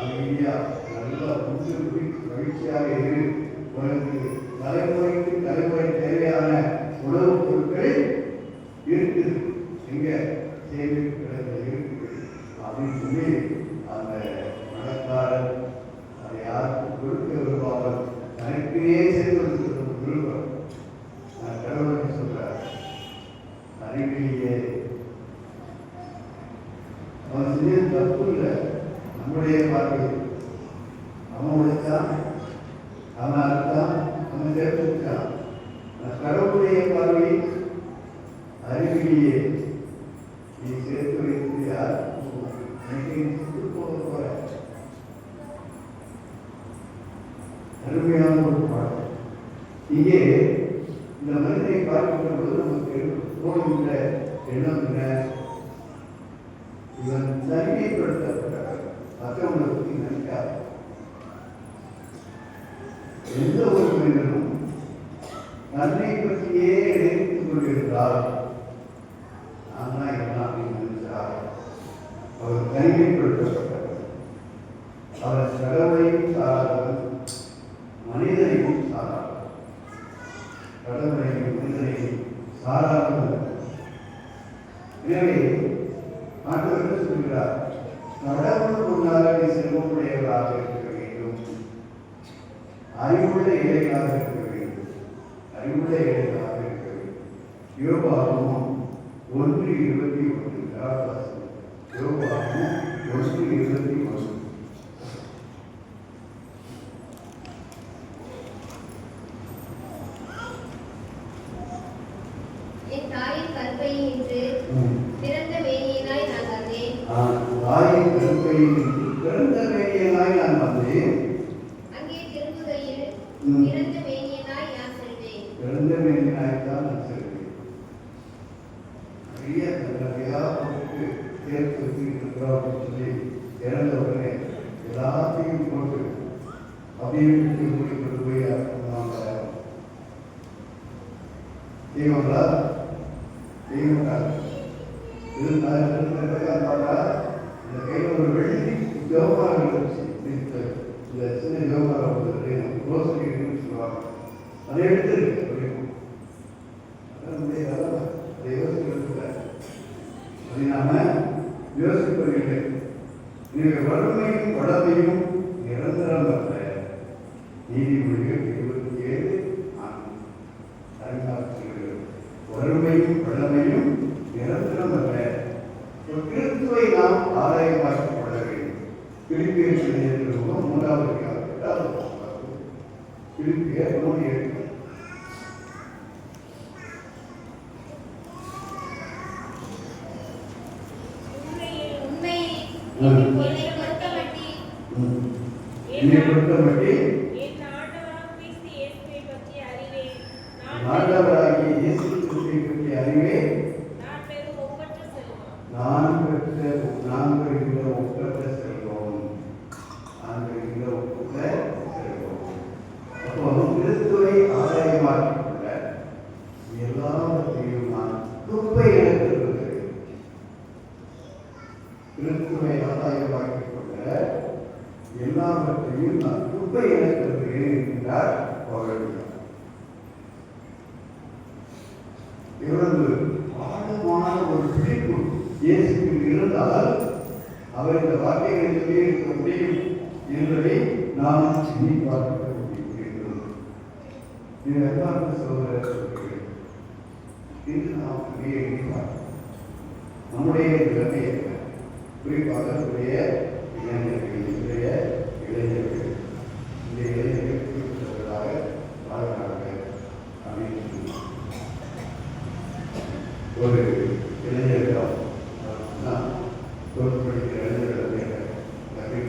அமைதியா நல்லா முன்னிறுத்தி மகிழ்ச்சியாக இரு. உனக்கு தலைமுறைக்கு தலைமுறை தேவையான உணவுப் பொருட்கள் இருக்குது, எங்க சேமிப்பு கிடங்கள் இருக்குது அப்படின்னு சொல்லி அந்த பணக்காரர் அதை யாருக்கும் கொடுக்க விரும்பாமல் தனக்கே சேர்த்து வச்சுக்கிறது விரும்புகிறோம். நான் கடவுளுக்கு சொல்றேன், அறிவிலேயே அவன் செஞ்சது தப்பு இல்லை. நம்முடைய பார்வை அவன் உழைச்சான், அவன் அறுத்தான், அவன் சேர்த்துட்டான். கடவுளுடைய பார்வை அறிவிலேயே நீ சேர்த்து வைத்து யார் போற அருமையான ஒரு பாடம். இங்கே இந்த மனிதனை பார்க்கின்ற போது நமக்கு தோணுகின்ற எண்ணம் என்ன? இவன் தனிமைப்படுத்தப்பட்டவர், மற்றவங்களை பற்றி நினைக்காது. எந்த ஒரு மனிதனும் தன்னை பற்றியே நினைத்துக் கொண்டிருந்தால் நான் தான் என்ன அப்படின்னு நினைச்சார். அவர் தனிமைப்படுத்தப்பட்டவர். அவர் கடவுளையும் சாராதவர், மனிதனையும் சாராதவர். கடவுளையும் மனிதனையும் சாராதவர். எனவே ஆண்டவர் என்ன சொல்கிறார்? கடவுள் முன்னாலே செல்வமுடையவராக இருக்க வேண்டும், அறிவுள்ள ஏழைகளாக இருக்க வேண்டும், அறிவுள்ள ஏழைகளாக இருக்க வேண்டும். யோபாகமம் 1:21 யோபாகமம் 1:21. என் தாயின் கற்பையில் நின்று பிறந்த மேனியனாய் நான் வந்தேன். தாயின் கற்பையில் பிறந்த மேனியனாய் நான் வந்தேன். அங்கே திரும்புகையில் பிறந்த மேனியனாய் நான் செல்வேன். பிறந்த மேனியனாய் தான் நான் செல்வேன். நிறைய நிறையா போட்டு சேர்த்து வச்சுருக்கிறோம் அப்படின்னு சொல்லி இறந்த உடனே எல்லாத்தையும் போட்டு அப்படியே மூடி கொண்டு போய் செய்வாங்களா? பார்த்தா இந்த கையில் ஒரு வெள்ளி ஜோமாரம் இருந்துச்சு. இந்த சின்ன ஜோமாரம் வந்து ரோசரி சொல்லுவாங்க, அதை எடுத்துருக்கு. அதை யோசிக்க அதை நாம யோசிப்பதில்லை. நீங்கள் வறுமையும் வளமையும் நிரந்தரம் அல்ல. நீதிமொழிகள் 27:4 வறுமையும் வளமையும் நிரந்தரம் அல்ல. கிறிஸ்துவை நாம் ஆதாயமாக்கிக் கொள்ள வேண்டும். பிலிப்பியர் 3வது பிலிப்பியர் 3:8. என்னை பொறுத்தமட்டில் என்னை பொறுத்தமட்டில் என் ஆண்டவராம் கிறிஸ்து இயேசுவை பற்றி அறிவேன். ஆண்டவராகிய இயேசு கிறிஸ்துவை பற்றி அறிவேன். நான் பெறும் ஒப்பற்ற செல்வம். நான் பெறுகிற ஒப்பற்ற செல்வம். அப்போ கிறிஸ்துவை ஆதாயமாக்கிக் கொள்ள எல்லாவற்றையும் நான் குப்பை எடுத்துள்ளேன். கிறிஸ்துவை ஆதாயமாக்கிக் கொள்ள எல்லாவற்றையும் நான் குப்பை எடுத்துள்ளேன் என்கிறார் பவுல். இவ்வளவு ஆழமான ஒரு பிடிப்பு இயேசுவில் இருந்தால் அவர் இந்த வார்த்தைகளை சொல்லி இருக்க முடியும் என்பதை நாம் எண்ணி பார்க்க முடியும். இது எவ்வாறு சகோதரர்கள் இன்று நாம் எண்ணி பார்க்கிறோம். நம்முடைய நிலைமை என்ன? குறிப்பாக நம்முடைய இளைஞர்கள் இந்த இளைஞர்களுக்கு குறிப்பிட்டவர்களாக வாழ்கிறார்கள் அப்படின்னு ஒரு இளைஞர்கள் பொறுப்படுகிற இளைஞர்களை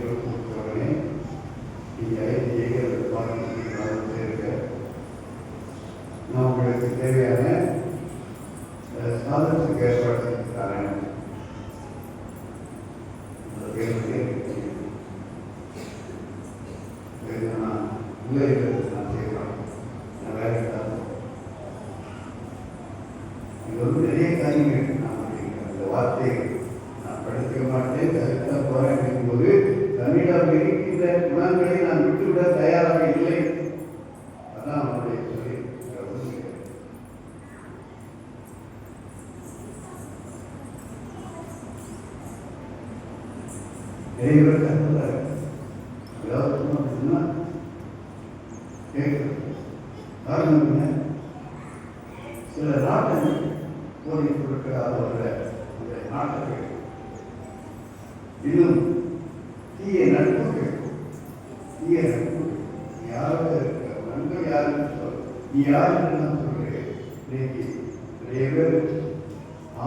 பொறுப்புடனே நீங்கள் 5 ஏக்கர் வாங்கி இருக்க நான் உங்களுக்கு தேவையான சாதனத்துக்கு ஏற்பாடு செஞ்சு தரேன். நான் உள்ளே நான் செய்வேன். நான் வேலை இது வந்து நிறைய காரியங்கள் இருக்கு. நான் அந்த வார்த்தைகள் நான் படிக்க மாட்டேன், கருத்தாக போறேன் அப்படிங்கும்போது தன்னிடம் இருக்கின்ற குணங்களை நான் விட்டுவிட தயாராக இல்லை. அதான் அவனுடைய சொல்லி நிறைய பேர் கருத்துல ஏதாவது சொன்னா கேட்குறது. காரணம் என்ன? சில நாட்டை போதை பொருட்களாக உள்ள இந்த நாட்டங்கள் இன்னும் தீய நட்புகள் யாரோட இருக்க நண்பர் யாருன்னு சொல், நீ யாருன்னு நான் சொல்கிறேன். இன்னைக்கு நிறைய பேர்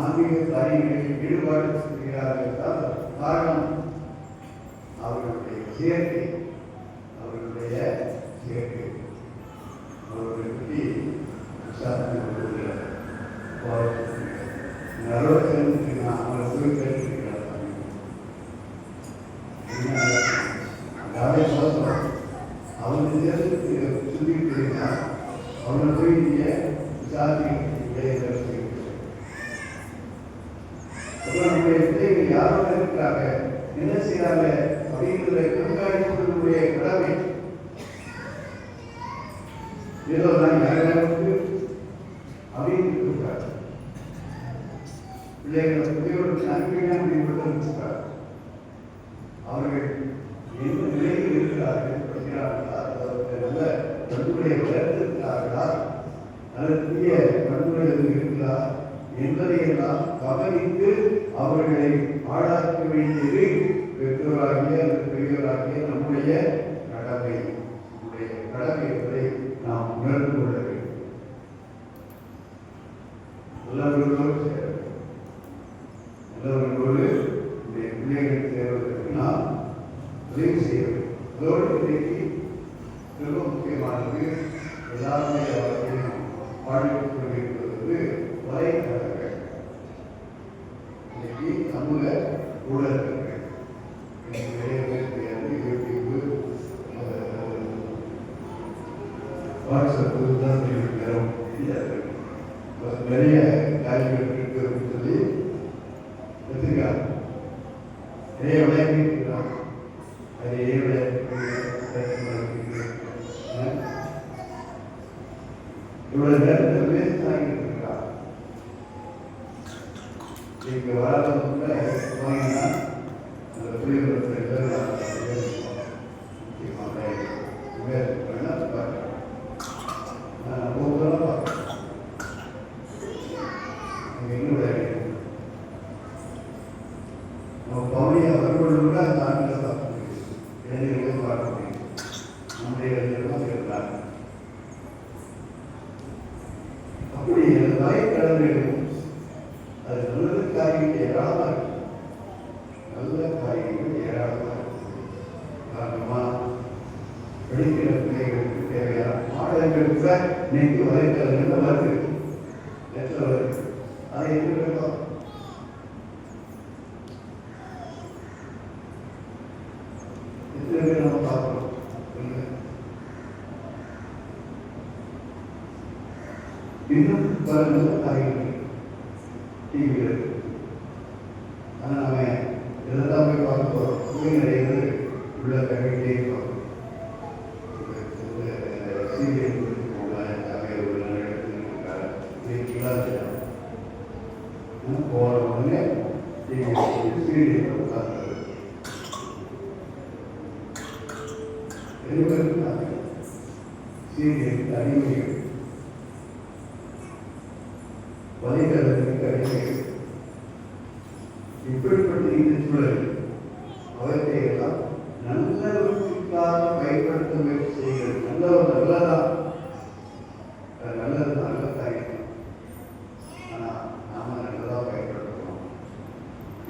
ஆன்மீக காரியங்களில் ஈடுபாடு செய்கிறார்கள். காரணம் அவர்களுடைய சேர்க்கை அவர்களை பற்றி விசாரணை அவரை போய் கேட்டிருக்கிறார். அவனுக்கு சொல்லிட்டு அவனை போய் நீங்க விசாரிக்க நம்முடைய பிள்ளைகள் யாரோட இருக்கிறாங்க, என்ன செய்யறாங்க அப்படிங்கிற கண்காணிப்புடைய கடமை. ஏதோ நான் யாருக்கு அப்படின்னு இருக்காரு. பிள்ளைகளை புதியவர்களுக்கு அனுப்பினா அப்படின்றார். அவர்கள் எந்த நிலையில் இருக்கிறார்கள், படிக்கிறார்களா, நல்ல பண்புடைய வளர்த்திருக்கிறார்களா, அல்லது புதிய பண்புகள் இருக்கிறா என்பதையெல்லாம் கவனித்து அவர்களை ஆளாக்க வேண்டியது பெற்றோராகிய அல்லது பெரியவராகிய நம்முடைய கடமை. நம்முடைய கடமை என்பதை நாம் உணர்ந்து கொள்ள வேண்டும். நல்லவர்களோடு சேர வேண்டும். நல்லவர்களோடு இந்த பிள்ளைகள் சேருவதற்கு நாம் உதவி செய்ய வேண்டும். அதோடு இன்றைக்கு மிக முக்கியமானது எல்லாருடைய வாழ்க்கையும் வாழ்க்கைக் கொண்டிருப்பது வலைத்தளங்கள். இன்னைக்கு சமூக ஊடகங்கள் நிறைய பேர் தெரியாது. யூடியூப், வாட்ஸ்அப்பு தான் இருக்கிறோம். நிறைய காரியங்கள் இருக்கு அப்படின்னு சொல்லி வச்சிருக்காங்க. நிறைய விளையாட்டு இருக்கிறாங்க. நிறைய விளையாட்டு இவ்வளவு நேரத்தில் வேஸ்ட் ஆகிட்டு இருக்கா. இங்க வராதவங்க வாங்கினா அந்த புள்ளிவரத்தில் பவுனியை அவர்களோட அந்த ஆண்டில் பார்க்க முடியும். இளைஞர்களை பார்க்க முடியும். நம்முடைய இளைஞர்கள் இருக்கிறாங்க. அப்படி வலைத்தளங்களும் அது நல்லது காரியங்கள் ஏராளமாக இருக்கு. கூட இன்னைக்கு வலைத்தளங்கள் வருது, நெட்டில் வருது. அதை எப்படி இருக்கோம்? எத்தனை பேர் நம்ம பார்க்கிறோம்? இன்னும் பல நல்ல காரியங்கள் டிவியில் இருக்கு. ஆனால் நம்ம இதெல்லாம் போய் பார்க்க போகிறோம். நிறைய பேர் உள்ள கட்டிகிட்டே இருக்கோம். சீரியல் போல தமிழ் உள்ள நடத்திருக்காரு. போன உடனே சீரியல் உட்கார்ந்து சீரியல் அடிமைகள், வலைதளத்துக்கு அடிமைகள். இப்படிப்பட்ட இந்த சூழல் அவற்றை எல்லாம் நல்லவற்றுக்காக பயன்படுத்த முயற்சி செய்கிறது. நல்லதான், நல்லது நல்ல காரியம். ஆனால் நாம நல்லதாக பயன்படுத்தணும்.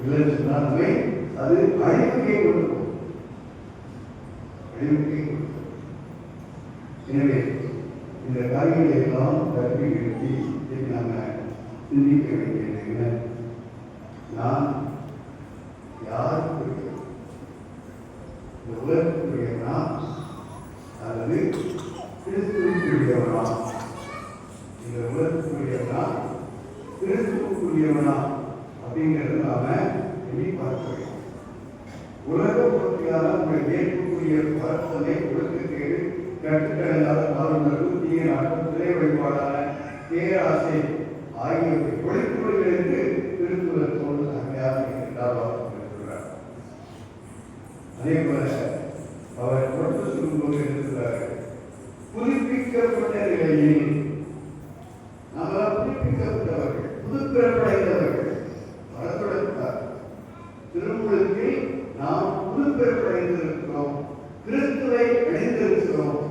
இல்லைன்னு சொன்னாலுமே அது அழிவுக்கே கொண்டு போகும். அழிவுக்கே கொண்டு. எனவே இந்த காரியங்களை எல்லாம் கல்வி எழுதி நாம சிந்திக்க வேண்டியது என்ன? நான் யாருக்கு இந்த உலகத்துக்குரியவனா அல்லது கிறிஸ்துவுக்குரியவனா? இந்த உலகத்துக்குரியவனா கிறிஸ்துவுக்குரியவனா அப்படிங்கிறது நாம எண்ணி பார்க்க வேண்டும். உலக பொருட்களால் உங்கள் ஏற்கக்கூடிய பரத்தனை ஒழுக்கக்கேடு கட்டுக்கடலாத பாலுணர்வு தீய நாட்டம் திரை வழிபாடான பேராசை ஆகியவற்றை ஒழிப்புகளிலிருந்து திருத்துவத்தோடு அருமையாக இருக்கிறார். அதே போல அவர் தொடர்ந்து சொல்லும்போது இருக்கிறார், புதுப்பிக்கப்பட்ட நிலையில் நம்மளால் புதுப்பிக்கப்பட்டவர்கள், புதுப்பிறப்படைந்தவர்கள் வரத்தொடர்ந்தார். திருமுழுக்கில் நாம் புதுப்பிறப்படைந்திருக்கிறோம், கிறிஸ்துவை அணிந்திருக்கிறோம்,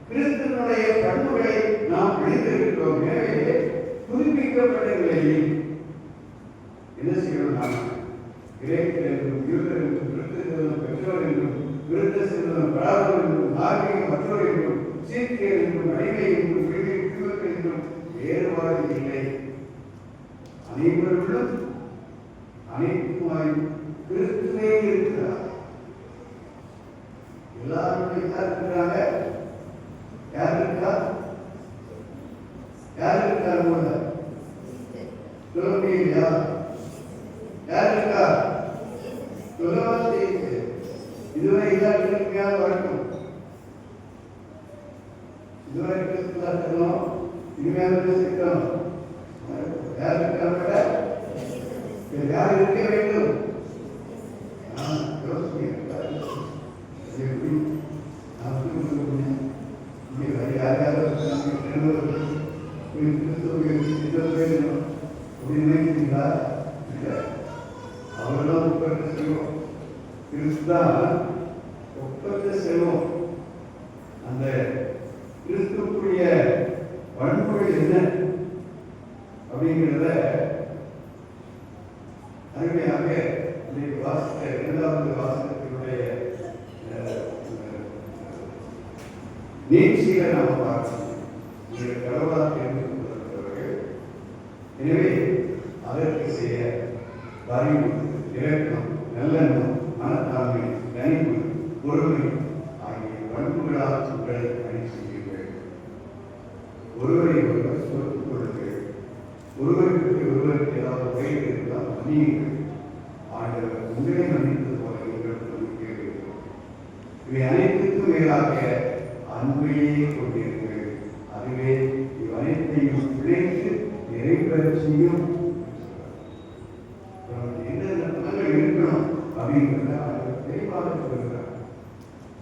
கிறிஸ்துவனுடைய பண்புகளை நாம் அணிந்திருக்கிறோம். எனவே புதுப்பிக்கப்பட்ட நிலையில் என்ன செய்யணும்? நாம் கிரேக்கர் என்றும் யூதர் என்றும் கிறிஸ்தவர்களும் பெற்றோர் என்றும் விருத்த செல்வம் பராபரம் என்றும் நாகரிக மற்றோர் என்றும் சீக்கியர் என்றும் அடிமை என்றும் விடுவிப்பவர் என்றும் வேறுபாடு இல்லை. அனைவர்களும் அனைத்துமாய் கிறிஸ்துவே இருக்கிறார். எல்லாருடைய யார் இருக்கிறாங்க? யார் இருக்கா? யார் இருக்கார்? போல சொல்ல முடியலையா? யார் இருக்கா? சொல்லவா செய்யுது. இதுவரை இல்லாத வரட்டும். இதுவரை கிறிஸ்துவம் இனிமையாக சேர்க்கணும். யார் இருக்காங்க? யார் இருக்க வேண்டும்? அவர்களும் ஒப்பற்ற செல்வம். கிறிஸ்துதான் ஒப்பற்ற செல்வம். அந்த கிறிஸ்துக்குரிய பண்புகள் என்ன அப்படிங்கிறத அருமையாக வாசித்த இரண்டாவது வாசகத்தினுடைய நீட்சியை நாம் பார்க்கணும். கடவுளாக தேர்ந்தெடுக்கப்பட்டவர்கள். எனவே அதற்கு செய்ய அறிவு, இரக்கம், நல்லெண்ணம், மனத்தாண்மை, கனிவு, பொறுமை ஆகிய பண்புகளால் உங்களை பணி செய்யுங்கள். ஒருவரை ஒருவர் பொறுத்துக் கொள்ளுங்கள். ஒருவருக்கு ஒருவருக்கு ஏதாவது வகையில் இருந்தால் மன்னியுங்கள். ஆண்டவர் உங்களை மன்னித்தது போல உங்களுக்கு மன்னிக்க. இவை அனைத்துக்கும் மேலாக அன்பையே கொண்டிருங்கள். அதுவே இவ்வனைத்தையும் பிழைத்து நிறைவேறச் செய்யும். என்னென்ன குணங்கள் இருக்கணும் அப்படிங்கிறத அவர் தெளிவாக சொல்கிறார்.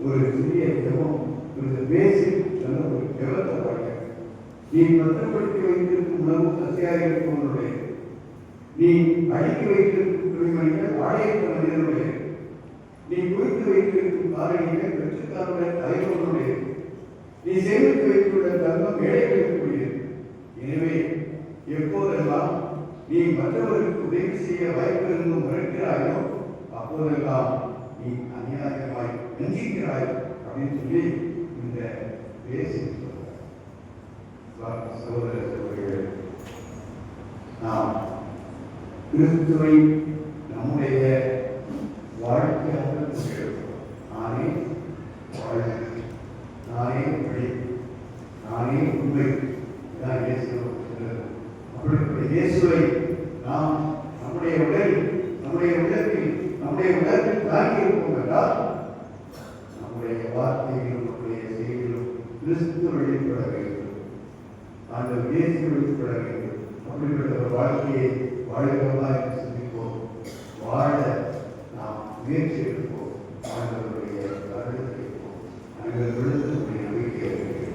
ஒரு சிறிய ஜெபம், ஒரு பேசிக் ஒரு ஜெபத்தை பாருங்க. நீ பத்திரப்படுத்தி வைத்திருக்கும் உணவு சசியாக இருப்பவனுடைய, நீ அடுக்கி வைத்திருக்கும் துணிமணிகள் வாழையற்ற மனிதனுடைய, நீ குறித்து வைத்திருக்கும் காரணிகள் வெற்றுக்காரனுடைய தலைவனுடைய, நீ சேமித்து வைத்துள்ள தங்கம் ஏழைகளுக்குரியது. எனவே எப்போதெல்லாம் நீ மற்றவருக்கு உதவி செய்ய வாய்ப்பு இருந்தும் மறுக்கிறாயோ அப்போதெல்லாம் நீ அநியாயமாய் வஞ்சிக்கிறாய் அப்படின்னு சொல்லி இந்த பேசி சொல்றார். சகோதர சகோதரிகளே, நாம் கிறிஸ்துவை நம்முடைய வாழ்க்கையாக கொண்டிருக்கிறோம். நானே வாழ்க்கை, நானே வழி, நானே உண்மை, இதான் இயேசு சொல்கிறது. அப்படிப்பட்ட இயேசுவை நாம் நம்முடைய உள்ளத்தில் தாங்கி இருப்போம் என்றால் நம்முடைய வார்த்தைகளும் நம்முடைய செய்திகளும் கிறிஸ்து வெளிப்பட வேண்டும், ஆண்டவர் இயேசு வெளிப்பட வேண்டும். அப்படிப்பட்ட ஒரு வாழ்க்கையை வாழ்கிறதா என்று சிந்திப்போம். வாழ நாம் முயற்சி எடுப்போம். ஆண்டவருடைய அருளை கேட்போம். அனைவர்களுக்கு நம்முடைய நம்பிக்கை இருக்கிறது.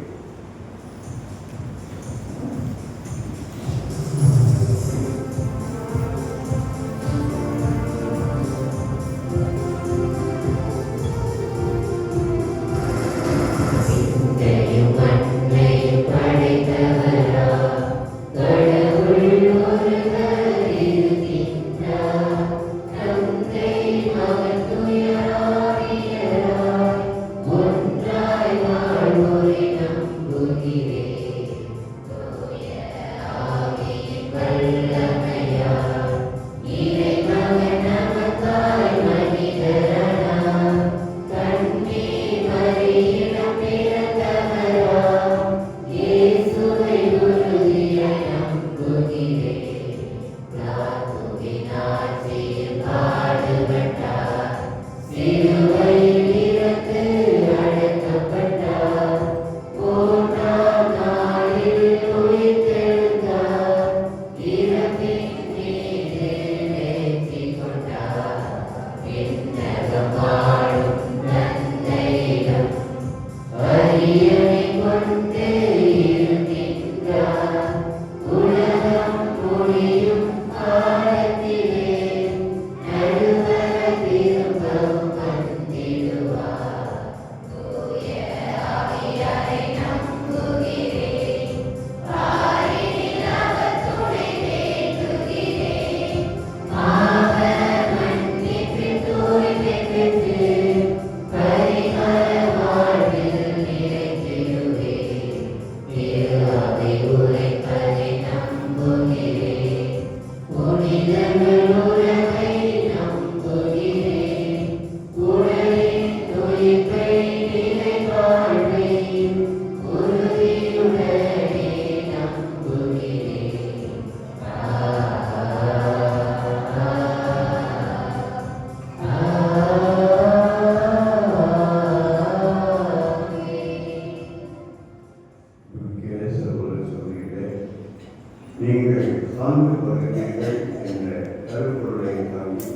நீங்கள் சார்ந்து வருகிறீர்கள் என்ற கருப்பொருளை தாங்கி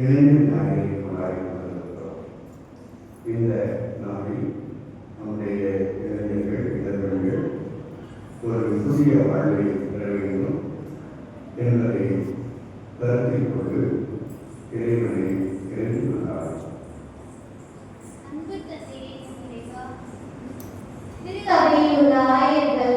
இளைஞர் நாயை கொண்டாடி கொண்டிருக்கிறோம். இந்த நாளில் நம்முடைய இளைஞர்கள் இளைஞர்கள் ஒரு புதிய வாழ்வை பெற வேண்டும் என்பதை கருத்தில் கொண்டு இறைவனை இறந்து கொண்டார். திருச்சபையில் உள்ள ஆயர்கள்,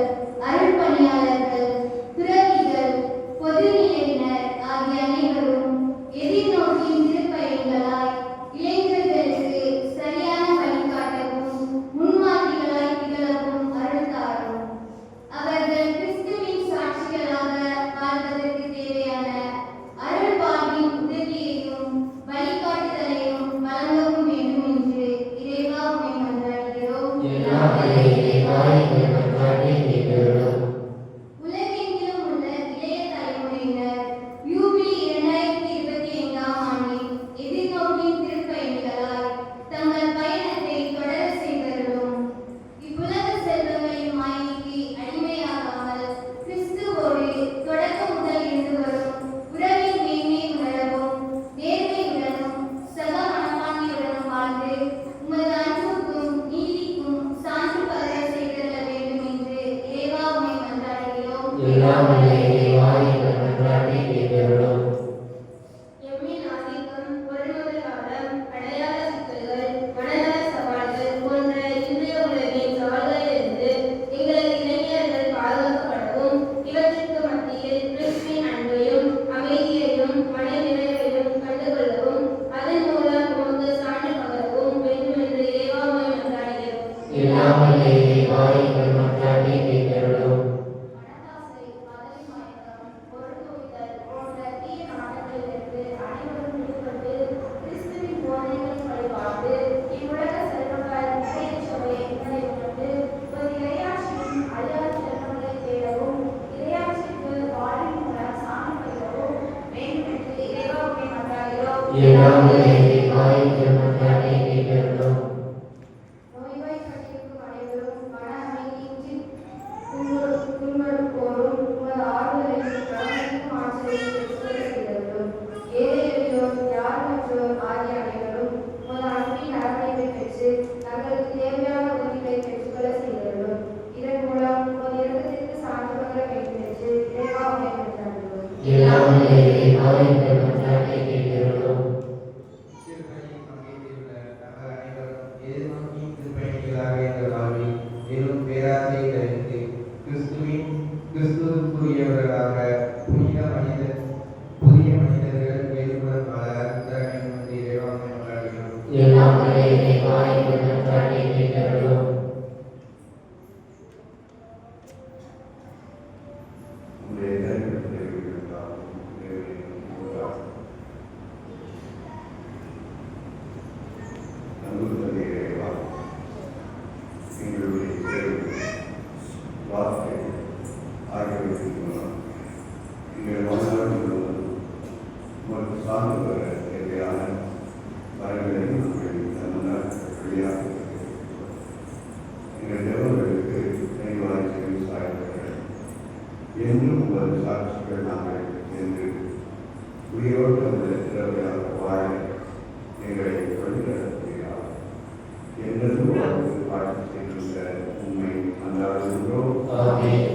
அருள் பணியாளர்கள், துறவிகள், பொதுநிலையினர் ஆகிய அனைவரும் எதிர்நோக்கின் திருப்பயன்களாய் இளைஞர்களுக்கு சரியான வழிகாட்டவும் முன்மாதிரிகளாய் திகழவும் அருள் தாரும். அவர்கள் கிறிஸ்துவின் சாட்சிகளாக வாழ்வதற்கு தேவையான அருள் வாழ்வின் எல்லாம் வாய்க்கு மன்றாட்டை கேட்கிறோம். நோய்வாய்ப்பட்டிருக்கும் அனைவரும் மன அமைதியின்றி துன்புறுவோரும் உமது ஆறுதலையும் கருணையும் ஆற்றலையும் பெற்றுக்கொள்கிறோம். ஏழை எளியோர், யாருமற்றோர் ஆகிய அனைவரும் உமது அன்பின் அரவணைப்பை பெற்று தங்களுக்கு தேவையான உதவிகளை பெற்றுக்கொள்ள செய்கிறோம். இதன் மூலம் உமது இரக்கத்திற்கு சான்று பகர வேண்டும் என்று இறைவா உம்மை மன்றாடுகிறோம். எல்லாம் வாய்க்கு மன்றாட்டை கேட்கிறோம். திருப்பணியில் பங்கேற்றுள்ள நபர் அனைவரும் எதிர்நோக்கி திருப்பணிகளாக இந்த வாழ்வில் வெறும் பேராசையை தவிர்த்து கிறிஸ்துவுக்குரியவர்களாக புதிய மனிதர்கள் வேறுபடும் பல திறமையும் வந்து இறைவாமை கொண்டாடுகிறோம். எல்லாம் வாய்க்கு மன்றாட்டை கேட்கிறோம். உங்களுடைய நேரத்தை விடுவித்தாலும் நம்புவதே இறைவா. எங்களுடைய தேர்வு, வார்த்தை ஆகியவற்றின் மூலம் எங்கள் வாழ்நாள் முழுவதும் உங்களுக்கு சார்ந்து வர தேவையான வரங்களை நாங்கள் வழியாக எங்கள் தேவர்களுக்கு நினைவாய் செவி சாய்ந்தவர்கள் என்றும் உங்களது சாட்சிகள் நாங்கள் என்று உயிரோடு அந்த திறமையாக வாழ எங்களை வழிநடத்துகிறார். என்றும் வாழ்ந்து பாட்டு செய்கின்ற உண்மை அன்றாடுகின்றோம். ஆமென்.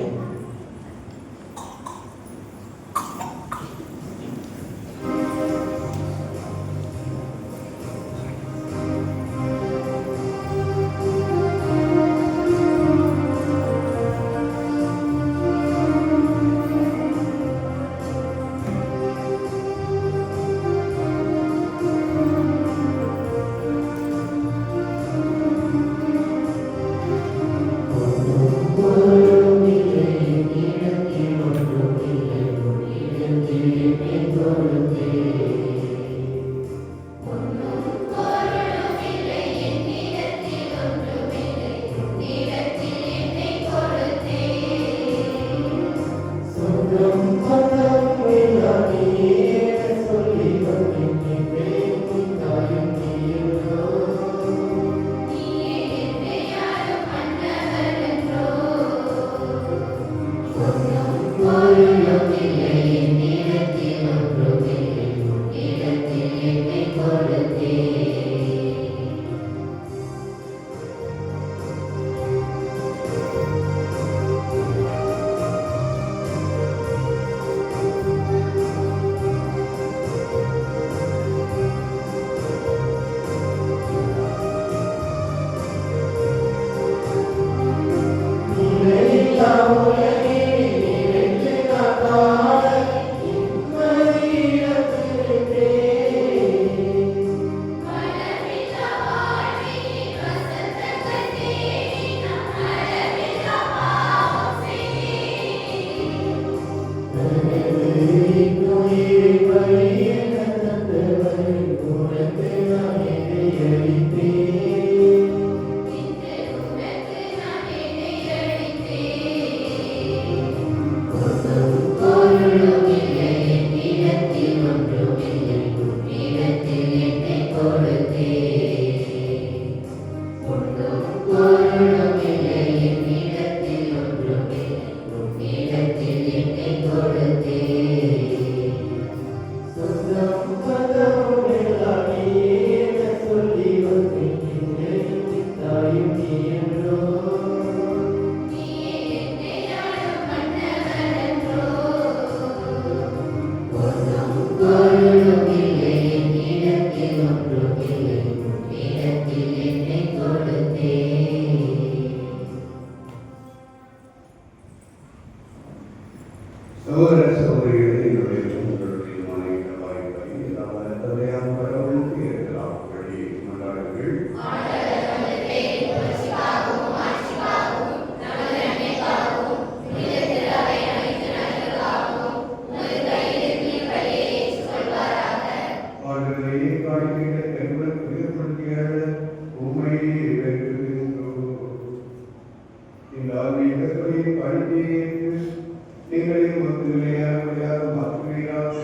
சகோதர சகோதரிகளை என்னுடைய உங்களுடைய மாநிலவாய்ப்பை எல்லா தந்தையான கடவுளுக்கு இருக்கலாம் வழி கொண்டாடுங்கள். ஆண்டவரையே காணிக்கைகளை கைவிடப் புரியப்படுத்திய உண்மையை வெறுக்கின்றோம். இந்த ஆன்மீகத்தை பணியை நீங்களே ஒரு நிலையாக மாற்றுவீராக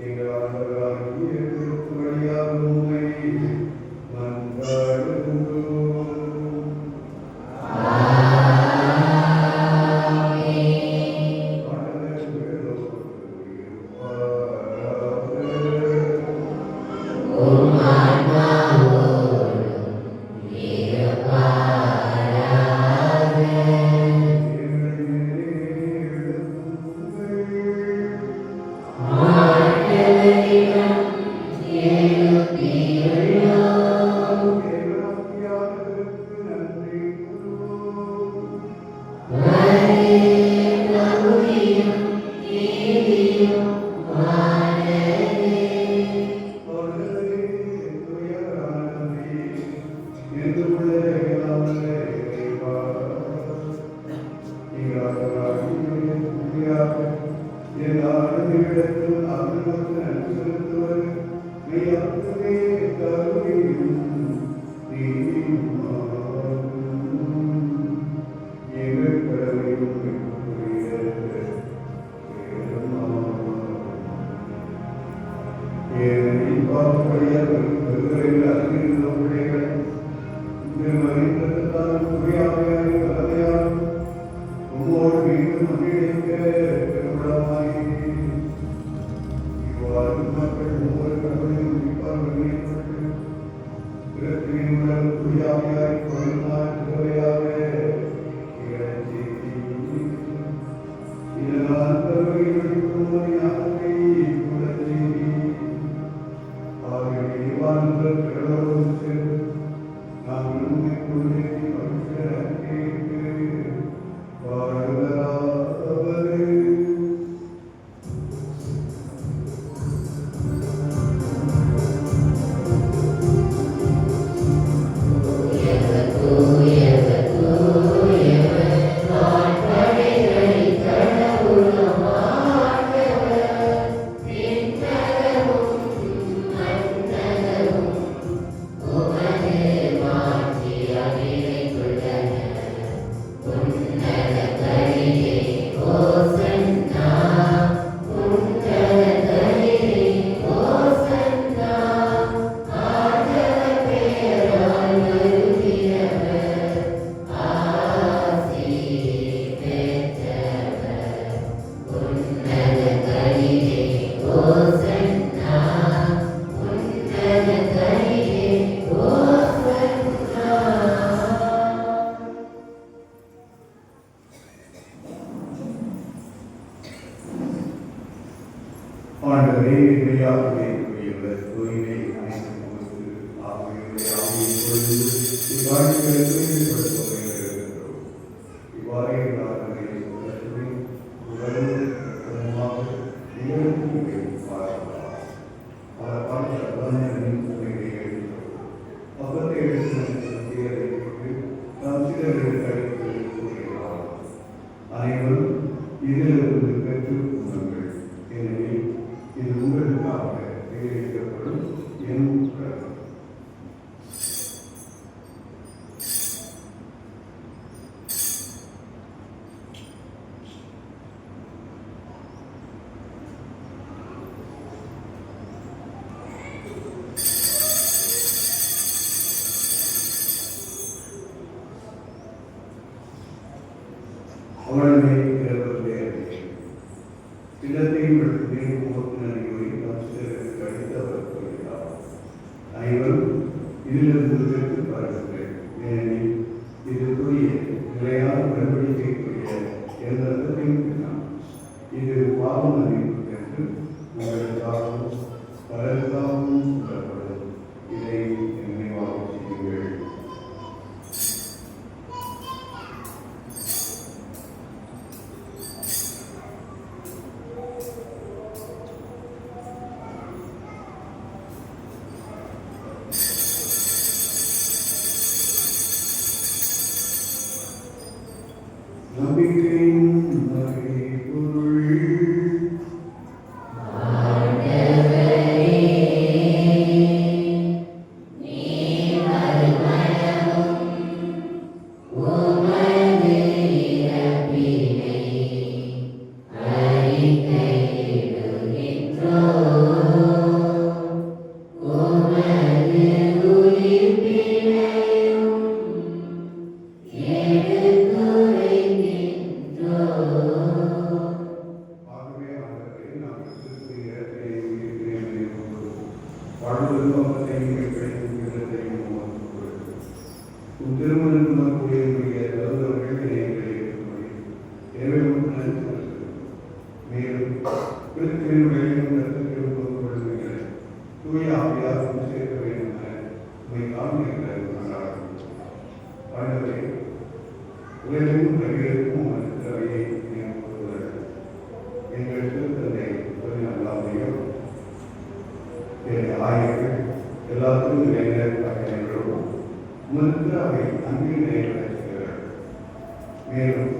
எங்கள் ஆண்டவராகிய ஆண்டவரே வாழ்வதற்கு மக்களையும் கிடைக்கும் இல்லத்தையும் உமக்கு கொடுத்து உன் திருமணம் மக்களுடைய நல்லவர்கள் இணைகளை ஏற்றுக்கொள்ள எனவே உனக்கு நன்றி செலுத்துகிறோம். மேலும் கிறிஸ்துவின் வழியும் கருத்துக்களும் பொறுப்படுகிற தூய ஆவியார் கொண்டு சேர்க்க வேண்டும் என உண்மை காண்பிக்கிறார் ஆண்டவரே, உலகெங்கும் பிரகிருக்கும் மனத்திறவையை நியமித்துள்ளார். எங்கள் திருத்தந்தை அல்லாமையும் ஆயர்கள் எல்லாத்துக்கும் நிறைவேற்றோம் மனத்திறவை அன்பில் நிறைவேற்றுகிறார். மேலும்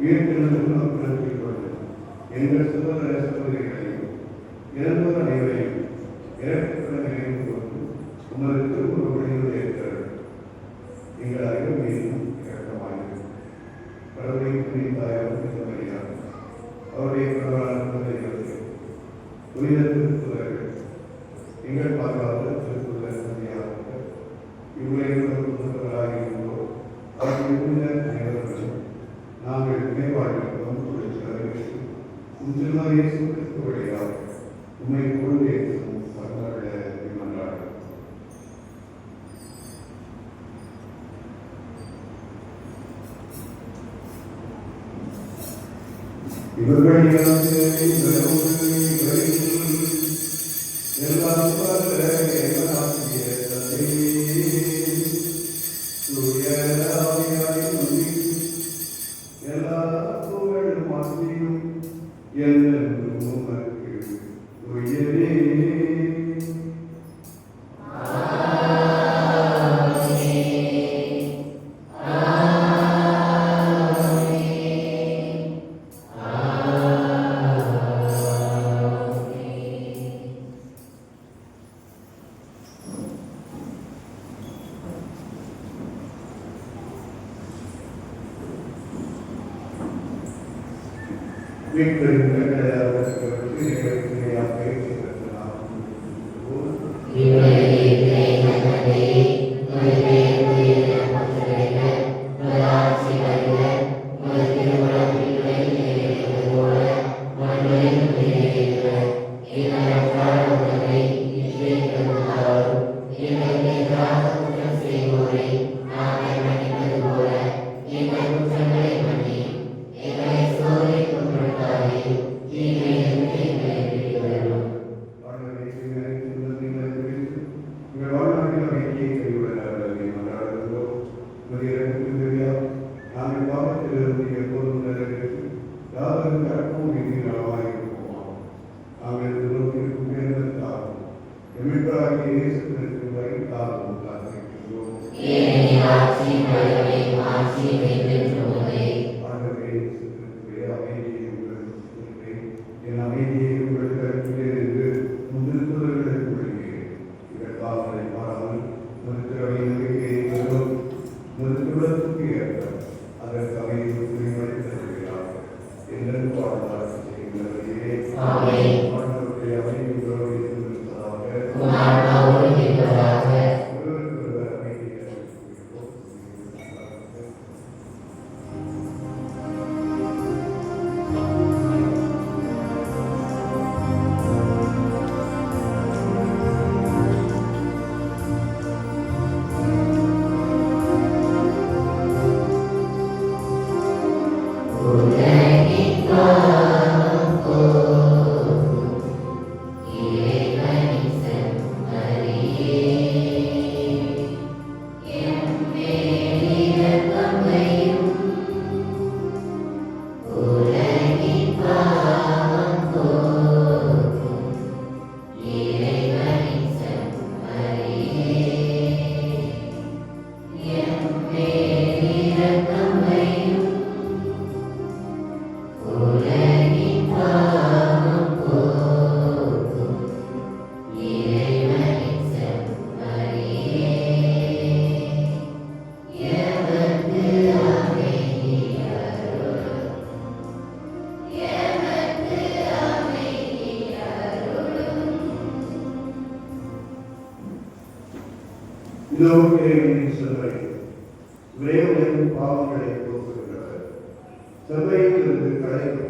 உயிர்த்தெழுந்த மக்களுக்கு கொண்டு எங்கள் சகோதர சகோதரிகளையும் இறந்தோர் அனைவரையும் இறக்கப்பட நினைவு கொண்டு உமது திருவுருவடியில் இருக்கிறார். எங்கள் அறிவு மீதும் இறக்கமாயிருக்கும் கடவுளை புனிதாயார் அவருடைய பிரபலங்கள் புனித திருத்துவர்கள் எங்கள் பாதுகாப்பு திருத்துவர்களாக இவ்வுலகில் புத்தகராகின்றோம். அவர்கள் புனித அனைவர்களும் நாங்கள் நினைவாழ்கிறோம். திருமலையை சுற்றுக்கு வழியாக உண்மை கொள்கை மன்றாடு. இவர்கள் பாவங்களை போக்குகின்றவர் சபையிலிருந்து களைப்பு